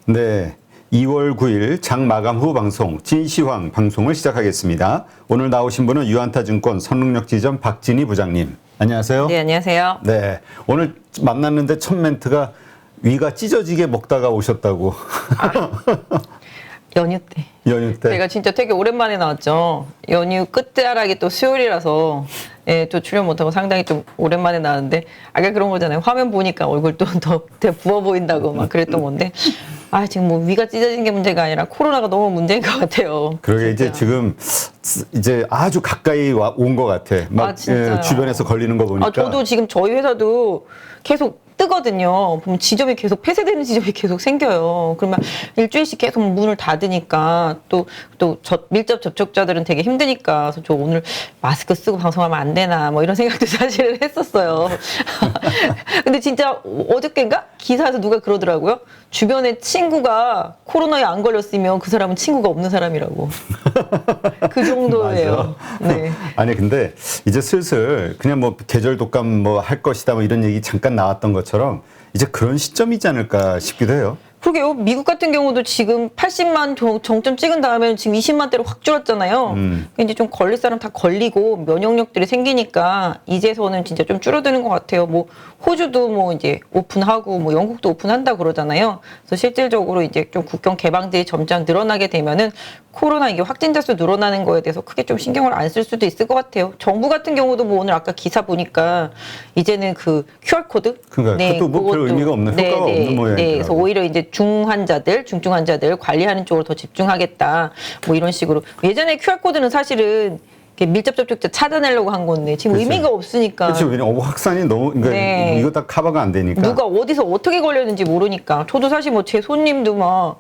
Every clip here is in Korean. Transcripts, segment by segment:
네, 2월 9일 장 마감 후 방송 진시황 방송을 시작하겠습니다. 오늘 나오신 분은 유안타증권 선릉역지점 박진희 부장님. 안녕하세요. 네, 안녕하세요. 네, 오늘 만났는데 첫 멘트가 위가 찢어지게 먹다가 오셨다고. 연휴 때. 연휴 때. 제가 진짜 되게 오랜만에 나왔죠. 연휴 끝자락이 또 수요일이라서 예, 또 출연 못하고 상당히 좀 오랜만에 나왔는데 아까 그런 거잖아요. 화면 보니까 얼굴 더 부어 보인다고 막 그랬던 건데 지금 뭐 위가 찢어진 게 문제가 아니라 코로나가 너무 문제인 것 같아요. 그러게 이제 지금 이제 아주 가까이 온 것 같아. 막 진짜요. 주변에서 걸리는 거 보니까. 저도 지금 저희 회사도 계속 뜨거든요. 보면 지점이 계속 폐쇄되는 지점이 계속 생겨요. 그러면 일주일씩 계속 문을 닫으니까 또 밀접 접촉자들은 되게 힘드니까 그래서 저 오늘 마스크 쓰고 방송하면 안 되나 뭐 이런 생각도 사실은 했었어요. 근데 진짜 어저께인가 기사에서 누가 그러더라고요. 주변에 친구가 코로나에 안 걸렸으면 그 사람은 친구가 없는 사람이라고. 그 정도예요. 네. 아니 근데 이제 슬슬 그냥 뭐 계절 독감 뭐 할 것이다 뭐 이런 얘기 잠깐 나왔던 것처럼 이제 그런 시점이지 않을까 싶기도 해요. 그러게요. 미국 같은 경우도 지금 80만 정점 찍은 다음에 지금 20만대로 확 줄었잖아요. 이제 좀 걸릴 사람 다 걸리고 면역력들이 생기니까 이제서는 진짜 좀 줄어드는 것 같아요. 뭐 호주도 뭐 이제 오픈하고 뭐 영국도 오픈한다 그러잖아요. 그래서 실질적으로 이제 좀 국경 개방들이 점점 늘어나게 되면은 코로나 이게 확진자 수 늘어나는 거에 대해서 크게 좀 신경을 안 쓸 수도 있을 것 같아요. 정부 같은 경우도 뭐 오늘 아까 기사 보니까 이제는 그 QR 코드, 그러니까 그것도 뭐 별 의미가 없는 효과가 없는 모양이더라고요. 네, 그래서 오히려 이제 중증 환자들 관리하는 쪽으로 더 집중하겠다. 뭐 이런 식으로 예전에 QR 코드는 사실은 밀접 접촉자 찾아내려고 한 건데 지금 그렇죠. 의미가 없으니까. 그렇죠. 왜냐면 확산이 너무 그러니까 네. 이거 다 커버가 안 되니까. 누가 어디서 어떻게 걸렸는지 모르니까. 저도 사실 뭐 제 손님도 막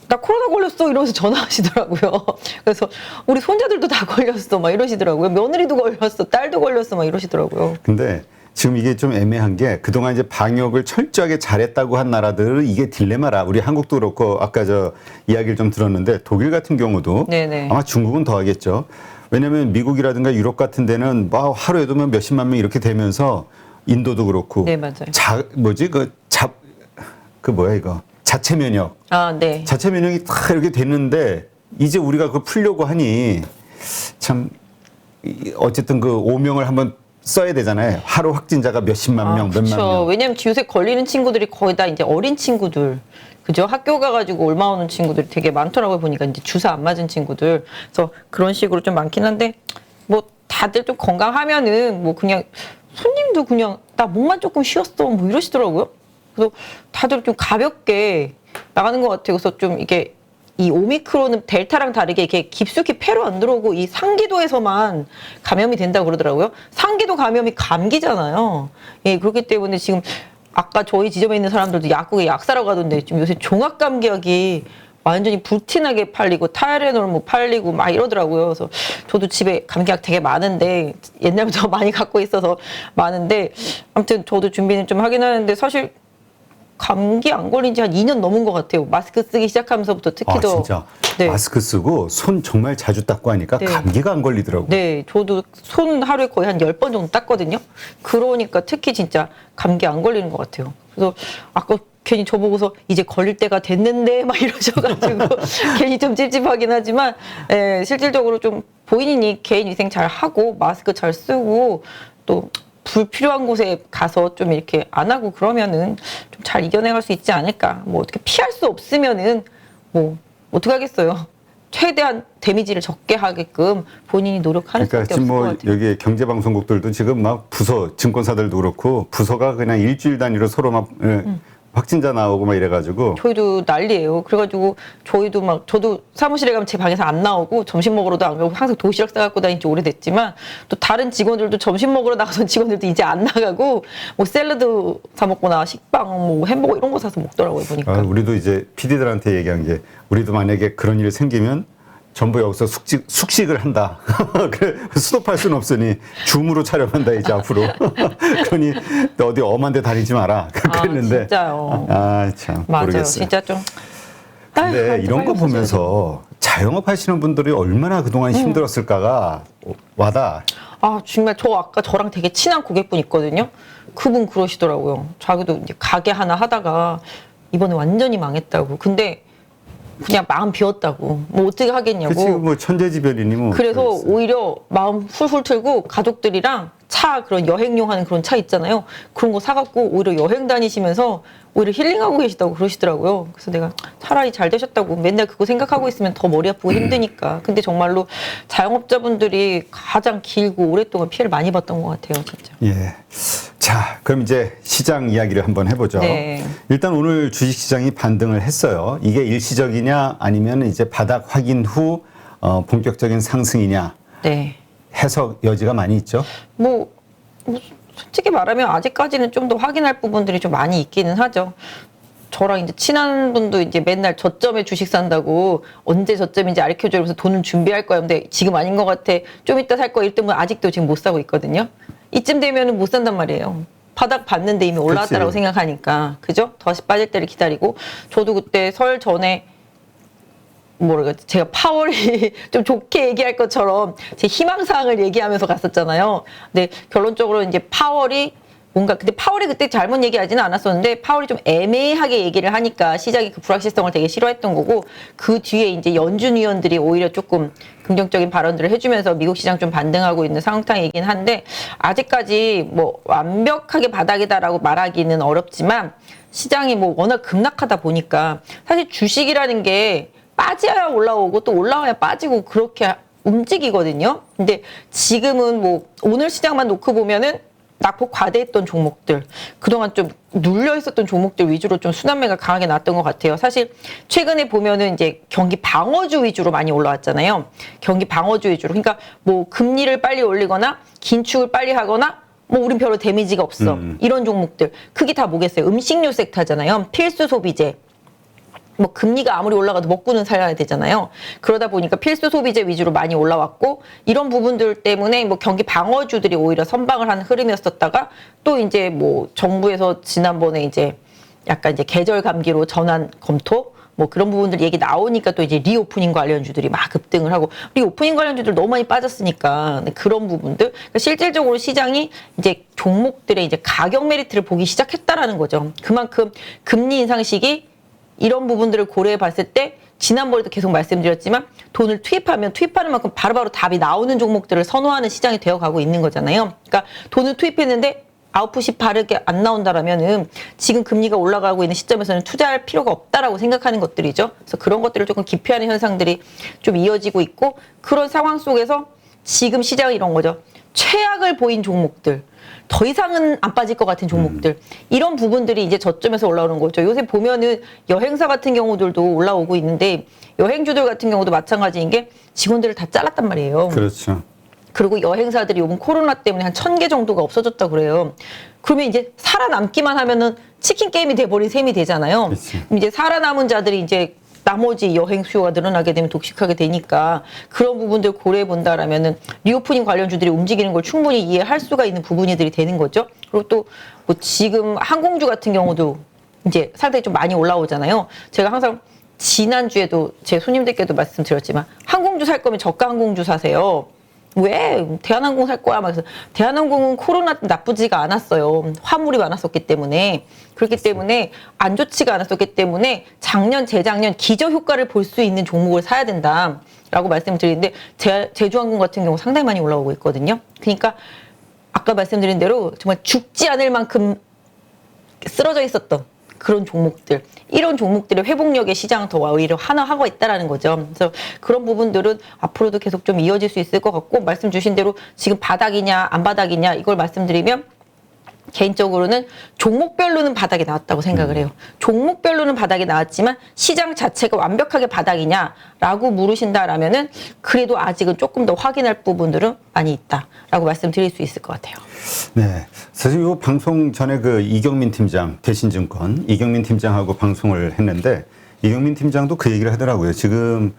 나 코로나 걸렸어 이러면서 전화하시더라고요. 그래서 우리 손자들도 다 걸렸어 막 이러시더라고요. 며느리도 걸렸어, 딸도 걸렸어 막 이러시더라고요. 근데 지금 이게 좀 애매한 게 그동안 이제 방역을 철저하게 잘했다고 한 나라들은 이게 딜레마라. 우리 한국도 그렇고 아까 저 이야기를 좀 들었는데 독일 같은 경우도 네네. 아마 중국은 더 하겠죠. 왜냐하면 미국이라든가 유럽 같은 데는 막 하루에도 몇십만 명 이렇게 되면서 인도도 그렇고. 네, 맞아요. 자체 면역. 네. 자체 면역이 다 이렇게 됐는데 이제 우리가 그걸 풀려고 하니 참 어쨌든 그 오명을 한번 써야 되잖아요. 하루 확진자가 몇십만 명, 몇만 명. 왜냐면 요새 걸리는 친구들이 거의 다 이제 어린 친구들. 그죠? 학교 가가지고 얼마 오는 친구들이 되게 많더라고요. 보니까 이제 주사 안 맞은 친구들. 그래서 그런 식으로 좀 많긴 한데, 뭐 다들 좀 건강하면은 뭐 그냥 손님도 그냥 나 목만 조금 쉬었어. 뭐 이러시더라고요. 그래서 다들 좀 가볍게 나가는 것 같아요. 그래서 좀 이게 이 오미크론은 델타랑 다르게 이렇게 깊숙이 폐로 안 들어오고 이 상기도에서만 감염이 된다고 그러더라고요. 상기도 감염이 감기잖아요. 예, 그렇기 때문에 지금 아까 저희 지점에 있는 사람들도 약국에 약 사러 가던데 지금 요새 종합감기약이 완전히 불티나게 팔리고 타이레놀 뭐 팔리고 막 이러더라고요. 그래서 저도 집에 감기약 되게 많은데 옛날부터 많이 갖고 있어서 많은데 아무튼 저도 준비는 좀 하긴 하는데 사실 감기 안 걸린 지 한 2년 넘은 것 같아요. 마스크 쓰기 시작하면서부터 특히 더. 진짜. 네. 마스크 쓰고 손 정말 자주 닦고 하니까 네. 감기가 안 걸리더라고요. 네, 저도 손 하루에 거의 한 10번 정도 닦거든요. 그러니까 특히 진짜 감기 안 걸리는 것 같아요. 그래서 아까 괜히 저보고서 이제 걸릴 때가 됐는데 막 이러셔가지고 괜히 좀 찝찝하긴 하지만 실질적으로 좀 본인이 개인 위생 잘 하고 마스크 잘 쓰고 또 불필요한 곳에 가서 좀 이렇게 안 하고 그러면은 좀 잘 이겨내갈 수 있지 않을까. 뭐 어떻게 피할 수 없으면은 뭐 어떻게 하겠어요. 최대한 데미지를 적게 하게끔 본인이 노력하는 수밖에 지금 없을 것 뭐 같아요. 여기 경제방송국들도 지금 막 부서 증권사들도 그렇고 부서가 그냥 일주일 단위로 서로 막 확진자 나오고 막 이래가지고 저희도 난리예요. 그래가지고 저희도 막 저도 사무실에 가면 제 방에서 안 나오고 점심 먹으러도 안 가고 항상 도시락 싸갖고 다닌 지 오래됐지만 또 다른 직원들도 점심 먹으러 나가던 직원들도 이제 안 나가고 뭐 샐러드 사 먹거나 식빵 뭐 햄버거 이런 거 사서 먹더라고요 보니까. 우리도 이제 PD들한테 얘기한 게 우리도 만약에 그런 일이 생기면 전부 여기서 숙식을 한다. 그래 스톱할 수는 없으니 줌으로 촬영한다 이제 앞으로. 그러니 어디 엄한 데 다니지 마라. 그랬는데. 진짜요. 참 맞아요. 모르겠어요. 진짜 좀. 근데 이런 거 보면서 자영업 하시는 분들이 얼마나 그동안 힘들었을까가 와닿아. 정말 아까 저랑 되게 친한 고객분 있거든요. 그분 그러시더라고요. 자기도 이제 가게 하나 하다가 이번에 완전히 망했다고. 근데 그냥 마음 비웠다고. 뭐 어떻게 하겠냐고. 그치, 뭐 천재지변이니 뭐. 그래서 그랬어요. 오히려 마음 훌훌 틀고 가족들이랑 차 그런 여행용 하는 그런 차 있잖아요. 그런 거 사갖고 오히려 여행 다니시면서 오히려 힐링하고 계시다고 그러시더라고요. 그래서 내가 차라리 잘 되셨다고 맨날 그거 생각하고 있으면 더 머리 아프고 힘드니까. 근데 정말로 자영업자분들이 가장 길고 오랫동안 피해를 많이 봤던 것 같아요, 진짜. 예. 자, 그럼 이제 시장 이야기를 한번 해보죠. 네. 일단 오늘 주식시장이 반등을 했어요. 이게 일시적이냐 아니면 이제 바닥 확인 후 본격적인 상승이냐 네. 해석 여지가 많이 있죠. 뭐 솔직히 말하면 아직까지는 좀 더 확인할 부분들이 좀 많이 있기는 하죠. 저랑 이제 친한 분도 이제 맨날 저점에 주식 산다고 언제 저점인지 알려줘요. 그래서 돈을 준비할 거야. 근데 지금 아닌 것 같아. 좀 이따 살 거야. 이때면 아직도 지금 못 사고 있거든요. 이쯤 되면은 못 산단 말이에요. 바닥 봤는데 이미 올라왔다라고 그치. 생각하니까. 그죠? 다시 빠질 때를 기다리고. 저도 그때 설 전에 뭐랄까 제가 파월이 좀 좋게 얘기할 것처럼 제 희망사항을 얘기하면서 갔었잖아요. 근데 결론적으로 이제 파월이 뭔가 근데 파월이 그때 잘못 얘기하지는 않았었는데 파월이 좀 애매하게 얘기를 하니까 시장이 그 불확실성을 되게 싫어했던 거고 그 뒤에 이제 연준 위원들이 오히려 조금 긍정적인 발언들을 해주면서 미국 시장 좀 반등하고 있는 상황이긴 한데 아직까지 뭐 완벽하게 바닥이다라고 말하기는 어렵지만 시장이 뭐 워낙 급락하다 보니까 사실 주식이라는 게 빠져야 올라오고 또 올라와야 빠지고 그렇게 움직이거든요. 근데 지금은 뭐 오늘 시장만 놓고 보면은 낙폭 과대했던 종목들, 그동안 좀 눌려 있었던 종목들 위주로 좀 순환매가 강하게 나왔던 것 같아요. 사실 최근에 보면은 이제 경기 방어주 위주로 많이 올라왔잖아요. 경기 방어주 위주로. 그러니까 뭐 금리를 빨리 올리거나 긴축을 빨리 하거나 뭐 우린 별로 데미지가 없어. 이런 종목들. 그게 다 뭐겠어요? 음식료 섹터잖아요. 필수 소비재. 뭐 금리가 아무리 올라가도 먹고는 살아야 되잖아요. 그러다 보니까 필수 소비재 위주로 많이 올라왔고 이런 부분들 때문에 뭐 경기 방어주들이 오히려 선방을 하는 흐름이었었다가 또 이제 뭐 정부에서 지난번에 이제 약간 이제 계절 감기로 전환 검토 뭐 그런 부분들 얘기 나오니까 또 이제 리오프닝 관련주들이 막 급등을 하고 리오프닝 관련주들 너무 많이 빠졌으니까 그런 부분들 그러니까 실질적으로 시장이 이제 종목들의 이제 가격 메리트를 보기 시작했다라는 거죠. 그만큼 금리 인상 시기 이런 부분들을 고려해 봤을 때 지난번에도 계속 말씀드렸지만 돈을 투입하면 투입하는 만큼 바로바로 답이 나오는 종목들을 선호하는 시장이 되어가고 있는 거잖아요. 그러니까 돈을 투입했는데 아웃풋이 바르게 안 나온다라면은 지금 금리가 올라가고 있는 시점에서는 투자할 필요가 없다라고 생각하는 것들이죠. 그래서 그런 것들을 조금 기피하는 현상들이 좀 이어지고 있고 그런 상황 속에서 지금 시장은 이런 거죠. 최악을 보인 종목들. 더 이상은 안 빠질 것 같은 종목들 이런 부분들이 이제 저점에서 올라오는 거죠. 요새 보면은 여행사 같은 경우들도 올라오고 있는데 여행주들 같은 경우도 마찬가지인 게 직원들을 다 잘랐단 말이에요. 그렇죠. 그리고 여행사들이 이번 코로나 때문에 한 1,000개 정도가 없어졌다 그래요. 그러면 이제 살아남기만 하면은 치킨 게임이 돼버린 셈이 되잖아요. 그치. 이제 살아남은 자들이 이제 나머지 여행 수요가 늘어나게 되면 독식하게 되니까 그런 부분들 고려해 본다라면은 리오프닝 관련주들이 움직이는 걸 충분히 이해할 수가 있는 부분이들이 되는 거죠. 그리고 또 뭐 지금 항공주 같은 경우도 이제 상당히 좀 많이 올라오잖아요. 제가 항상 지난주에도 제 손님들께도 말씀드렸지만 항공주 살 거면 저가 항공주 사세요. 왜 대한항공 살 거야? 막 그래서 대한항공은 코로나 때 나쁘지가 않았어요. 화물이 많았었기 때문에 그렇기 때문에 안 좋지가 않았었기 때문에 작년 재작년 기저 효과를 볼 수 있는 종목을 사야 된다라고 말씀드리는데 제주항공 같은 경우 상당히 많이 올라오고 있거든요. 그러니까 아까 말씀드린 대로 정말 죽지 않을 만큼 쓰러져 있었던 그런 종목들 이런 종목들의 회복력의 시장 더 오히려 하나하고 있다라는 거죠. 그래서 그런 부분들은 앞으로도 계속 좀 이어질 수 있을 것 같고 말씀 주신 대로 지금 바닥이냐 안 바닥이냐 이걸 말씀드리면 개인적으로는 종목별로는 바닥이 나왔다고 생각을 해요. 종목별로는 바닥이 나왔지만 시장 자체가 완벽하게 바닥이냐라고 물으신다라면은 그래도 아직은 조금 더 확인할 부분들은 많이 있다라고 말씀드릴 수 있을 것 같아요. 네. 사실 이 방송 전에 그 이경민 팀장, 대신증권 이경민 팀장하고 방송을 했는데 이경민 팀장도 그 얘기를 하더라고요. 지금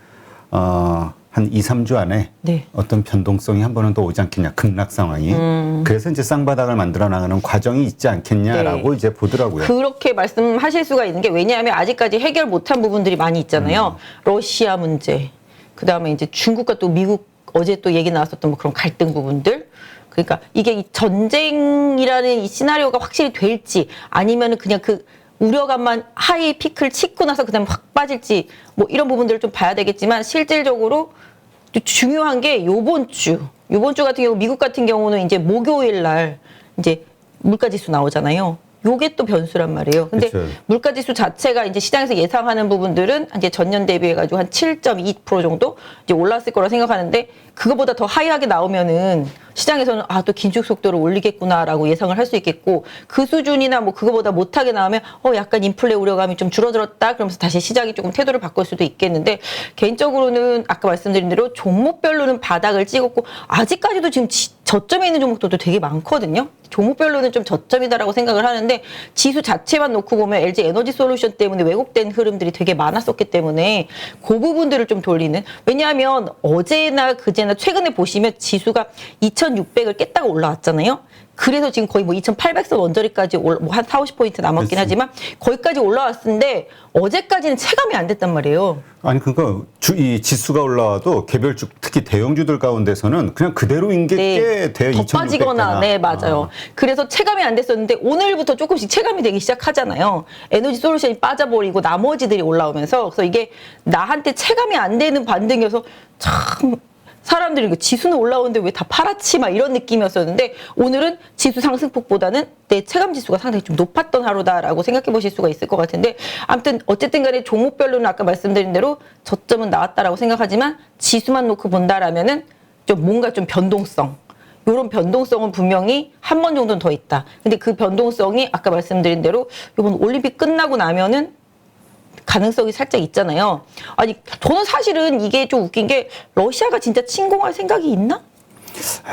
한 2, 3주 안에 네. 어떤 변동성이 한 번은 더 오지 않겠냐, 급락 상황이. 그래서 이제 쌍바닥을 만들어 나가는 과정이 있지 않겠냐라고 네. 이제 보더라고요. 그렇게 말씀하실 수가 있는 게 왜냐하면 아직까지 해결 못한 부분들이 많이 있잖아요. 러시아 문제, 그 다음에 이제 중국과 또 미국 어제 또 얘기 나왔었던 뭐 그런 갈등 부분들. 그러니까 이게 이 전쟁이라는 이 시나리오가 확실히 될지 아니면은 그냥 그 우려감만 하이 피크를 찍고 나서 그다음에 확 빠질지 뭐 이런 부분들을 좀 봐야 되겠지만 실질적으로 중요한 게 요번 주 같은 경우 미국 같은 경우는 이제 목요일 날 이제 물가지수 나오잖아요. 요게 또 변수란 말이에요. 근데 그쵸. 물가지수 자체가 이제 시장에서 예상하는 부분들은 이제 전년 대비해가지고 한 7.2% 정도 이제 올랐을 거라 생각하는데 그거보다 더 하이하게 나오면은 시장에서는 아, 또 긴축 속도를 올리겠구나라고 예상을 할 수 있겠고 그 수준이나 뭐 그거보다 못하게 나오면 약간 인플레 우려감이 좀 줄어들었다 그러면서 다시 시장이 조금 태도를 바꿀 수도 있겠는데 개인적으로는 아까 말씀드린 대로 종목별로는 바닥을 찍었고 아직까지도 지금 저점에 있는 종목들도 되게 많거든요. 종목별로는 좀 저점이다라고 생각을 하는데 지수 자체만 놓고 보면 LG 에너지 솔루션 때문에 왜곡된 흐름들이 되게 많았었기 때문에 그 부분들을 좀 돌리는 왜냐하면 어제나 그제나 최근에 보시면 지수가 2600을 깼다가 올라왔잖아요. 그래서 지금 거의 뭐 2800선 언저리까지 뭐한 4, 50포인트 남았긴 그치. 하지만 거기까지 올라왔는데 어제까지는 체감이 안 됐단 말이에요. 아니 그러니까 이 지수가 올라와도 개별주 특히 대형주들 가운데서는 그냥 그대로인 게 꽤 돼요. 더 빠지거나 네 맞아요. 그래서 체감이 안 됐었는데 오늘부터 조금씩 체감이 되기 시작하잖아요. 에너지 솔루션이 빠져버리고 나머지들이 올라오면서 그래서 이게 나한테 체감이 안 되는 반등이어서 참 사람들이 이거 지수는 올라오는데 왜 다 파랗지 막 이런 느낌이었었는데 오늘은 지수 상승폭보다는 내 체감 지수가 상당히 좀 높았던 하루다라고 생각해 보실 수가 있을 것 같은데 아무튼 어쨌든 간에 종목별로는 아까 말씀드린 대로 저점은 나왔다라고 생각하지만 지수만 놓고 본다라면은 좀 뭔가 좀 변동성 요런 변동성은 분명히 한 번 정도는 더 있다. 근데 그 변동성이 아까 말씀드린 대로 이번 올림픽 끝나고 나면은 가능성이 살짝 있잖아요. 아니 저는 사실은 이게 좀 웃긴 게 러시아가 진짜 침공할 생각이 있나?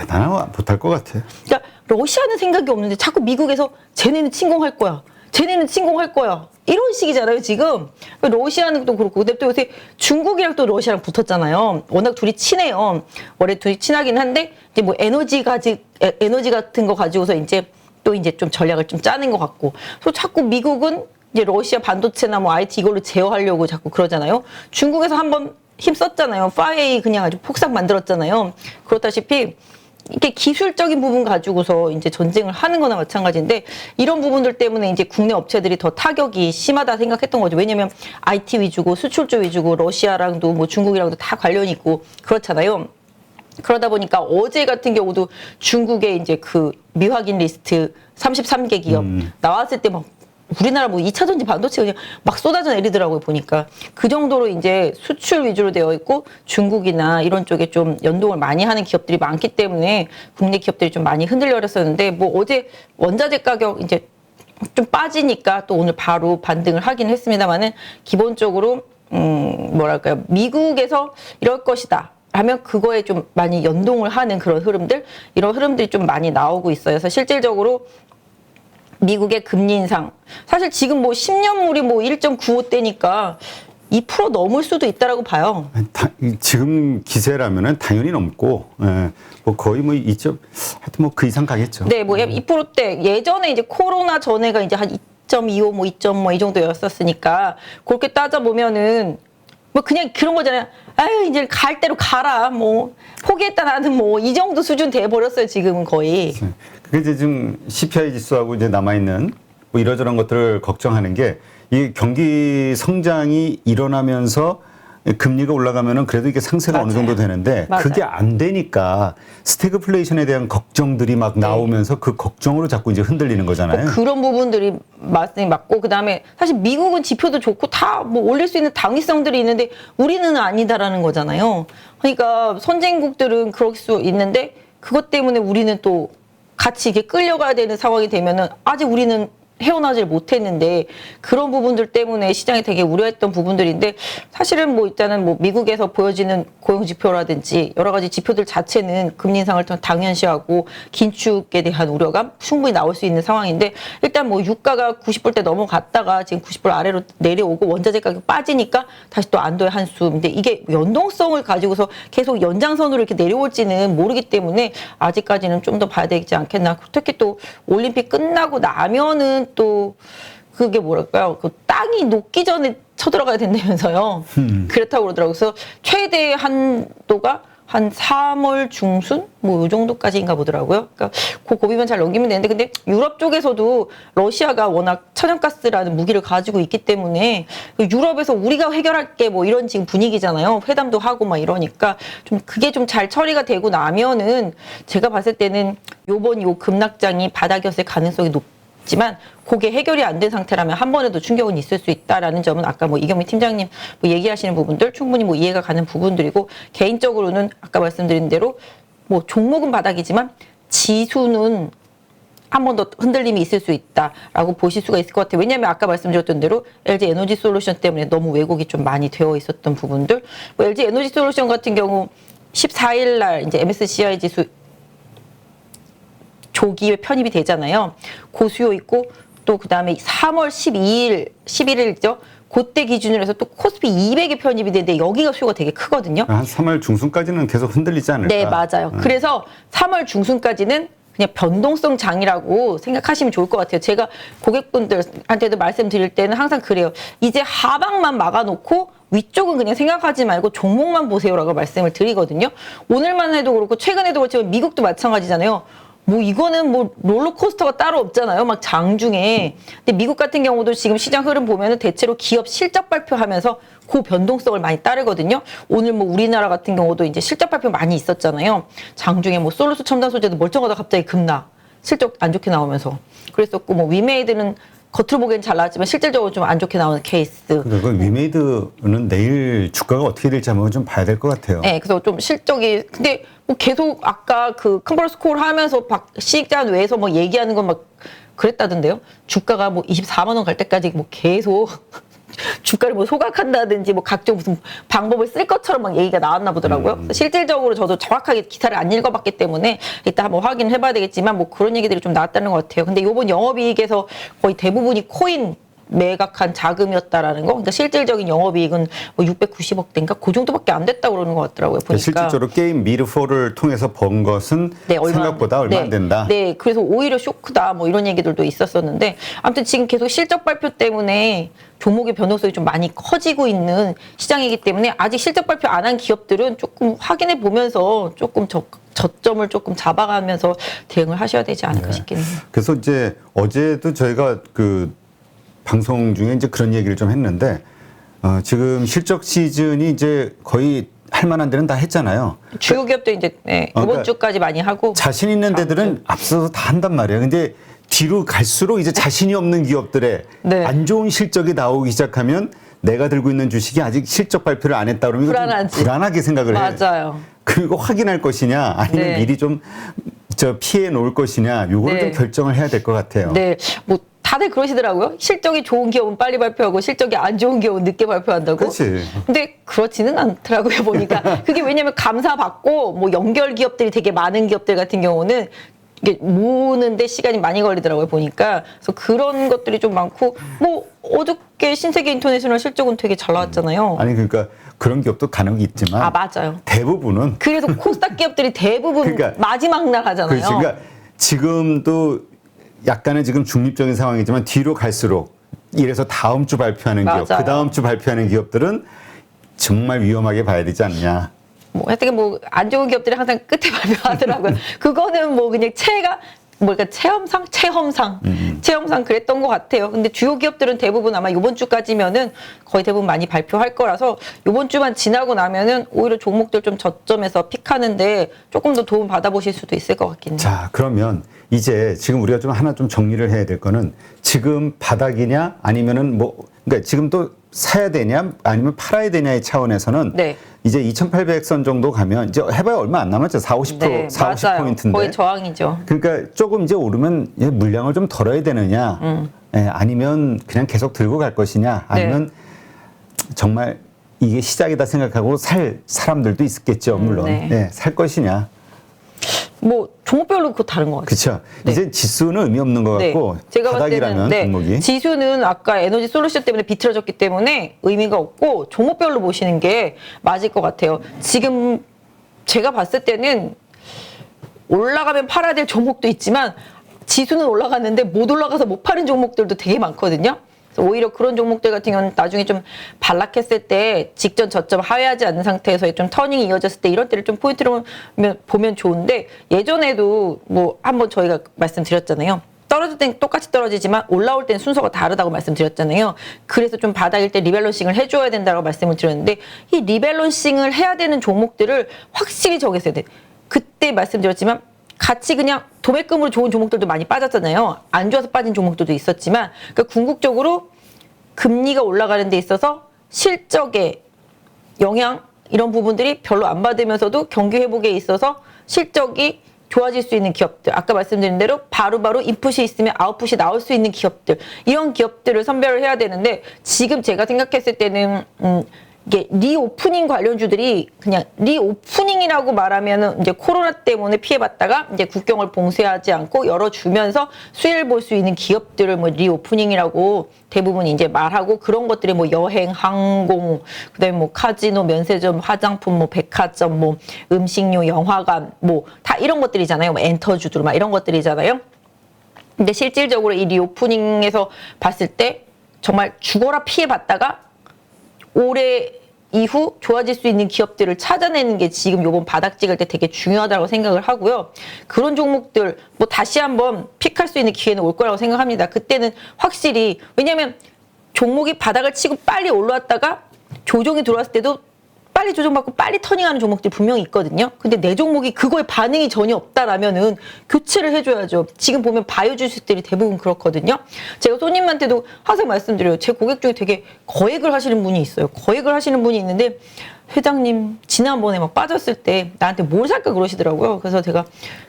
나는 못할 것 같아. 그러니까 러시아는 생각이 없는데 자꾸 미국에서 쟤네는 침공할 거야. 쟤네는 침공할 거야. 이런 식이잖아요 지금. 러시아는 또 그렇고 근데 또 요새 중국이랑 또 러시아랑 붙었잖아요. 워낙 둘이 친해요. 원래 둘이 친하긴 한데 이제 뭐 에너지 같은 거 가지고서 이제 또 이제 좀 전략을 좀 짜는 것 같고. 그래서 자꾸 미국은 이제 러시아 반도체나 뭐 IT 이걸로 제어하려고 자꾸 그러잖아요. 중국에서 한번 힘썼잖아요. 파웨이 그냥 아주 폭삭 만들었잖아요. 그렇다시피 이렇게 기술적인 부분 가지고서 이제 전쟁을 하는 거나 마찬가지인데 이런 부분들 때문에 이제 국내 업체들이 더 타격이 심하다 생각했던 거죠. 왜냐면 IT 위주고 수출주 위주고 러시아랑도 뭐 중국이랑도 다 관련이 있고 그렇잖아요. 그러다 보니까 어제 같은 경우도 중국의 이제 그 미확인 리스트 33개 기업 나왔을 때 막 우리나라 뭐 2차 전지 반도체 그냥 막 쏟아져 내리더라고요, 보니까. 그 정도로 이제 수출 위주로 되어 있고 중국이나 이런 쪽에 좀 연동을 많이 하는 기업들이 많기 때문에 국내 기업들이 좀 많이 흔들렸었는데 뭐 어제 원자재 가격 이제 좀 빠지니까 또 오늘 바로 반등을 하긴 했습니다만은 기본적으로 뭐랄까요. 미국에서 이럴 것이다. 하면 그거에 좀 많이 연동을 하는 그런 흐름들 이런 흐름들이 좀 많이 나오고 있어요. 그래서 실질적으로 미국의 금리 인상. 사실 지금 뭐 10년물이 뭐 1.95대니까 2% 넘을 수도 있다라고 봐요. 지금 기세라면은 당연히 넘고, 뭐 거의 뭐 2점, 하여튼 뭐 그 이상 가겠죠. 네, 뭐 2%대. 예전에 이제 코로나 전에가 이제 한 2.25, 뭐 2. 뭐 이 정도였었으니까 그렇게 따져보면은 뭐 그냥 그런 거잖아요. 아유, 이제 갈 대로 가라. 뭐 포기했다 나는 뭐 이 정도 수준 돼버렸어요. 지금은 거의. 그게 이제 지금 CPI 지수하고 이제 남아있는 뭐 이러저런 것들을 걱정하는 게 이 경기 성장이 일어나면서 금리가 올라가면은 그래도 이게 상세가 어느 정도 되는데 맞아요. 그게 안 되니까 스태그플레이션에 대한 걱정들이 막 나오면서 그 걱정으로 자꾸 이제 흔들리는 거잖아요. 그런 부분들이 맞고 그다음에 사실 미국은 지표도 좋고 다 뭐 올릴 수 있는 당위성들이 있는데 우리는 아니다라는 거잖아요. 그러니까 선진국들은 그럴 수 있는데 그것 때문에 우리는 또 같이 이게 끌려가야 되는 상황이 되면은 아직 우리는 헤어나질 못했는데 그런 부분들 때문에 시장이 되게 우려했던 부분들인데 사실은 뭐 일단은 뭐 미국에서 보여지는 고용 지표라든지 여러 가지 지표들 자체는 금리 인상을 당연시하고 긴축에 대한 우려감 충분히 나올 수 있는 상황인데 일단 뭐 유가가 90불대 넘어갔다가 지금 90불 아래로 내려오고 원자재 가격 빠지니까 다시 또 안도의 한숨. 근데 이게 연동성을 가지고서 계속 연장선으로 이렇게 내려올지는 모르기 때문에 아직까지는 좀 더 봐야 되지 않겠나. 특히 또 올림픽 끝나고 나면은 또 그게 뭐랄까요? 그 땅이 녹기 전에 쳐들어가야 된다면서요. 그렇다고 그러더라고요. 그래서 최대 한도가 한 3월 중순 뭐 이 정도까지인가 보더라고요. 그러니까 그 고비만 잘 넘기면 되는데 근데 유럽 쪽에서도 러시아가 워낙 천연가스라는 무기를 가지고 있기 때문에 유럽에서 우리가 해결할게 뭐 이런 지금 분위기잖아요. 회담도 하고 막 이러니까 좀 그게 좀 잘 처리가 되고 나면은 제가 봤을 때는 요번 요 급락장이 바닥이었을 가능성이 높지만 그게 해결이 안 된 상태라면 한 번에도 충격은 있을 수 있다라는 점은 아까 뭐 이경민 팀장님 뭐 얘기하시는 부분들 충분히 뭐 이해가 가는 부분들이고 개인적으로는 아까 말씀드린 대로 뭐 종목은 바닥이지만 지수는 한 번 더 흔들림이 있을 수 있다라고 보실 수가 있을 것 같아요. 왜냐하면 아까 말씀드렸던 대로 LG 에너지 솔루션 때문에 너무 왜곡이 좀 많이 되어 있었던 부분들. 뭐 LG 에너지 솔루션 같은 경우 14일 날 이제 MSCI 지수 조기에 편입이 되잖아요. 고수요 있고 또 그다음에 3월 11일이죠. 그때 기준으로 해서 또 코스피 200이 편입이 되는데 여기가 수요가 되게 크거든요. 한 3월 중순까지는 계속 흔들리지 않을까? 네, 맞아요. 그래서 3월 중순까지는 그냥 변동성 장이라고 생각하시면 좋을 것 같아요. 제가 고객분들한테도 말씀드릴 때는 항상 그래요. 이제 하방만 막아놓고 위쪽은 그냥 생각하지 말고 종목만 보세요라고 말씀을 드리거든요. 오늘만 해도 그렇고 최근에도 그렇지만 미국도 마찬가지잖아요. 뭐 이거는 뭐 롤러코스터가 따로 없잖아요. 막 장중에. 근데 미국 같은 경우도 지금 시장 흐름 보면은 대체로 기업 실적 발표하면서 그 변동성을 많이 따르거든요. 오늘 뭐 우리나라 같은 경우도 이제 실적 발표 많이 있었잖아요. 장중에 뭐 솔루스 첨단 소재도 멀쩡하다 갑자기 급락. 실적 안 좋게 나오면서. 그랬었고 뭐 위메이드는 겉으로 보기엔 잘 나왔지만 실질적으로 좀 안 좋게 나오는 케이스. 그리고 위메이드는 내일 주가가 어떻게 될지 한번 좀 봐야 될 것 같아요. 네, 그래서 좀 실적이 근데 뭐 계속 아까 그 컨퍼런스 콜 하면서 시장 외에서 뭐 얘기하는 건 막 그랬다던데요. 주가가 뭐 24만 원 갈 때까지 뭐 계속 주가를 뭐 소각한다든지 뭐 각종 무슨 방법을 쓸 것처럼 막 얘기가 나왔나 보더라고요. 실질적으로 저도 정확하게 기사를 안 읽어봤기 때문에 이따 한번 확인을 해봐야 되겠지만 뭐 그런 얘기들이 좀 나왔다는 것 같아요. 근데 요번 영업이익에서 거의 대부분이 코인 매각한 자금이었다라는 거. 그러니까 실질적인 영업이익은 뭐 690억대인가 그 정도밖에 안 됐다고 그러는 것 같더라고요. 보니까. 실질적으로 게임 미르포를 통해서 번 것은 네, 생각보다 얼마 안 된다. 네, 그래서 오히려 쇼크다 뭐 이런 얘기들도 있었었는데 아무튼 지금 계속 실적 발표 때문에 종목의 변동성이 좀 많이 커지고 있는 시장이기 때문에 아직 실적 발표 안 한 기업들은 조금 확인해 보면서 조금 저점을 조금 잡아가면서 대응을 하셔야 되지 않을까 싶겠네요. 그래서 이제 어제도 저희가 그 방송 중에 이제 그런 얘기를 좀 했는데 지금 실적 시즌이 이제 거의 할 만한 데는 다 했잖아요. 주요 기업들 이제 네, 이번 그러니까 주까지 많이 하고 자신 있는 데들은 앞서서 다 한단 말이에요. 근데 뒤로 갈수록 이제 자신이 없는 기업들의 네. 안 좋은 실적이 나오기 시작하면 내가 들고 있는 주식이 아직 실적 발표를 안 했다 그러면 불안하지. 불안하게 생각을 해. 맞아요. 그리고 확인할 것이냐 아니면 네. 미리 좀 피해 놓을 것이냐 요거를 네. 좀 결정을 해야 될 것 같아요. 네, 뭐 다들 그러시더라고요. 실적이 좋은 기업은 빨리 발표하고 실적이 안 좋은 기업은 늦게 발표한다고. 그렇지. 근데 그렇지는 않더라고요, 보니까. 그게 왜냐면 감사 받고 뭐 연결 기업들이 되게 많은 기업들 같은 경우는 이게 모으는데 시간이 많이 걸리더라고요, 보니까. 그래서 그런 것들이 좀 많고 뭐 어저께 신세계 인터내셔널 실적은 되게 잘 나왔잖아요. 아니 그러니까 그런 기업도 간혹 있지만 아, 맞아요. 대부분은 그래도 코스닥 기업들이 대부분 그러니까 마지막 날 하잖아요. 그렇지. 그러니까 지금도 약간의 지금 중립적인 상황이지만 뒤로 갈수록 이래서 다음 주 발표하는 기업, 맞아요. 그 다음 주 발표하는 기업들은 정말 위험하게 봐야 되지 않냐. 뭐 하여튼 뭐 안 좋은 기업들이 항상 끝에 발표하더라고요. 그거는 뭐 그냥 그러니까 체험상 그랬던 것 같아요. 근데 주요 기업들은 대부분 아마 이번 주까지면은 거의 대부분 많이 발표할 거라서 이번 주만 지나고 나면은 오히려 종목들 좀 저점에서 픽하는데 조금 더 도움 받아보실 수도 있을 것 같긴 해요. 자, 그러면 이제 지금 우리가 좀 하나 좀 정리를 해야 될 거는 지금 바닥이냐 아니면은 뭐 그러니까 지금 또 사야 되냐 아니면 팔아야 되냐의 차원에서는 네. 이제 2,800선 정도 가면 이제 해봐야 얼마 안 남았죠. 40, 50%, 네, 40, 맞아요. 50포인트인데. 거의 저항이죠. 그러니까 조금 이제 오르면 물량을 좀 덜어야 되느냐 아니면 그냥 계속 들고 갈 것이냐 아니면 정말 이게 시작이다 생각하고 살 사람들도 있겠죠. 물론 네. 살 것이냐. 뭐 종목별로 그거 다른 것 같아요. 그렇죠. 네. 이제 지수는 의미 없는 것 같고 제가 봤을 바닥이라면 때는 종목이 지수는 아까 에너지 솔루션 때문에 비틀어졌기 때문에 의미가 없고 종목별로 보시는 게 맞을 것 같아요. 지금 제가 봤을 때는 올라가면 팔아야 될 종목도 있지만 지수는 올라갔는데 못 올라가서 못 파는 종목들도 되게 많거든요. 그래서 오히려 그런 종목들 같은 경우는 나중에 좀 반락했을 때 직전 저점 하회하지 않는 상태에서 좀 터닝이 이어졌을 때 이런 때를 좀 포인트로 보면 좋은데 예전에도 뭐 한번 저희가 말씀드렸잖아요. 떨어질 땐 똑같이 떨어지지만 올라올 땐 순서가 다르다고 말씀드렸잖아요. 그래서 좀 바닥일 때 리밸런싱을 해줘야 된다고 말씀을 드렸는데 이 리밸런싱을 해야 되는 종목들을 확실히 정했어야 돼. 그때 말씀드렸지만 같이 그냥 도매금으로 좋은 종목들도 많이 빠졌잖아요. 안 좋아서 빠진 종목들도 있었지만 그러니까 궁극적으로 금리가 올라가는 데 있어서 실적에 영향 이런 부분들이 별로 안 받으면서도 경기 회복에 있어서 실적이 좋아질 수 있는 기업들, 아까 말씀드린 대로 바로바로 인풋이 있으면 아웃풋이 나올 수 있는 기업들, 이런 기업들을 선별을 해야 되는데 지금 제가 생각했을 때는 이게 리오프닝 관련주들이 그냥 리오프닝이라고 말하면은 이제 코로나 때문에 피해봤다가 이제 국경을 봉쇄하지 않고 열어주면서 수혜를 볼 수 있는 기업들을 뭐 리오프닝이라고 대부분 이제 말하고 그런 것들이 뭐 여행, 항공, 그다음에 뭐 카지노, 면세점, 화장품, 뭐 백화점, 뭐 음식료, 영화관, 뭐 다 이런 것들이잖아요. 뭐 엔터주들 막 이런 것들이잖아요. 근데 실질적으로 이 리오프닝에서 봤을 때 정말 죽어라 피해봤다가 올해 이후 좋아질 수 있는 기업들을 찾아내는 게 지금 요번 바닥 찍을 때 되게 중요하다고 생각을 하고요. 그런 종목들 뭐 다시 한번 픽할 수 있는 기회는 올 거라고 생각합니다. 그때는 확실히 왜냐하면 종목이 바닥을 치고 빨리 올라왔다가 조정이 들어왔을 때도 빨리 조정받고 빨리 터닝하는 종목들이 분명히 있거든요. 근데 내 종목이 그거에 반응이 전혀 없다라면은 교체를 해줘야죠. 지금 보면 바이오 주식들이 대부분 그렇거든요. 제가 손님한테도 항상 말씀드려요. 제 고객 중에 되게 거액을 하시는 분이 있어요. 거액을 하시는 분이 있는데 회장님 지난번에 막 빠졌을 때 나한테 뭘 살까 그러시더라고요. 그래서 제가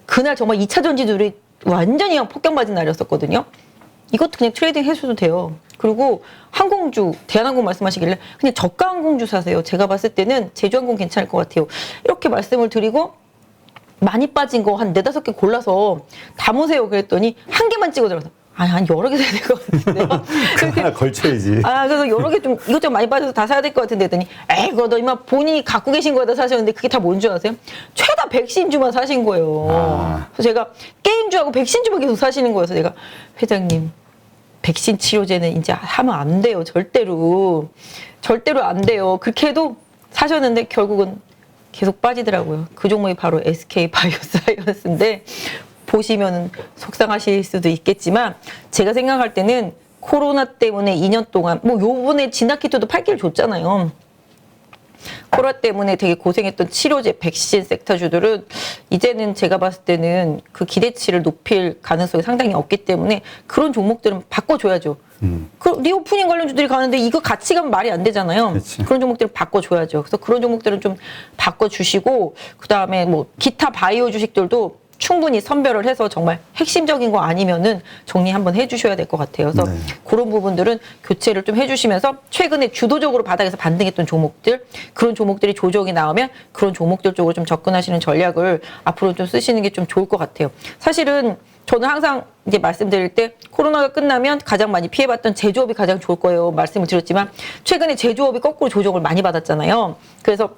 그날 정말 2차 전지들이 완전히 폭격 맞은 날이었었거든요. 이것도 그냥 트레이딩 해줘도 돼요. 그리고 항공주, 대한항공 말씀하시길래 그냥 저가 항공주 사세요. 제가 봤을 때는 제주항공 괜찮을 것 같아요. 이렇게 말씀을 드리고 많이 빠진 거 한 4-5개 골라서 담으세요. 그랬더니 한 개만 찍어들어서 아니, 한 여러 개 사야 될 것 같은데요. 하나 걸쳐야지. 그래서 여러 개 좀 이것저것 많이 빠져서 다 사야 될 것 같은데 했더니 에이, 그거 너 이마 본인이 갖고 계신 거에다 사셨는데 그게 다 뭔 줄 아세요? 최다 백신주만 사신 거예요. 그래서 제가 게임주하고 백신주만 계속 사시는 거여서 제가 회장님 백신 치료제는 이제 하면 안 돼요. 절대로 안 돼요. 그렇게 해도 사셨는데 결국은 계속 빠지더라고요. 그 종목이 바로 SK 바이오사이언스인데 보시면은 속상하실 수도 있겠지만 제가 생각할 때는 코로나 때문에 2년 동안 뭐 요번에 진화키트도 8개를 줬잖아요. 코로나 때문에 되게 고생했던 치료제, 백신 섹터주들은 이제는 제가 봤을 때는 그 기대치를 높일 가능성이 상당히 없기 때문에 그런 종목들은 바꿔줘야죠. 그 리오프닝 관련주들이 가는데 이거 같이 가면 말이 안 되잖아요. 그치. 그런 종목들은 바꿔줘야죠. 그래서 그런 종목들은 좀 바꿔주시고 그다음에 뭐 기타 바이오 주식들도 충분히 선별을 해서 정말 핵심적인 거 아니면은 정리 한번 해주셔야 될 것 같아요. 그래서 네. 그런 부분들은 교체를 좀 해주시면서 최근에 주도적으로 바닥에서 반등했던 종목들 그런 종목들이 조정이 나오면 그런 종목들 쪽으로 좀 접근하시는 전략을 앞으로 좀 쓰시는 게 좀 좋을 것 같아요. 사실은 저는 항상 이제 말씀드릴 때 코로나가 끝나면 가장 많이 피해봤던 제조업이 가장 좋을 거예요. 말씀을 드렸지만 최근에 제조업이 거꾸로 조정을 많이 받았잖아요. 그래서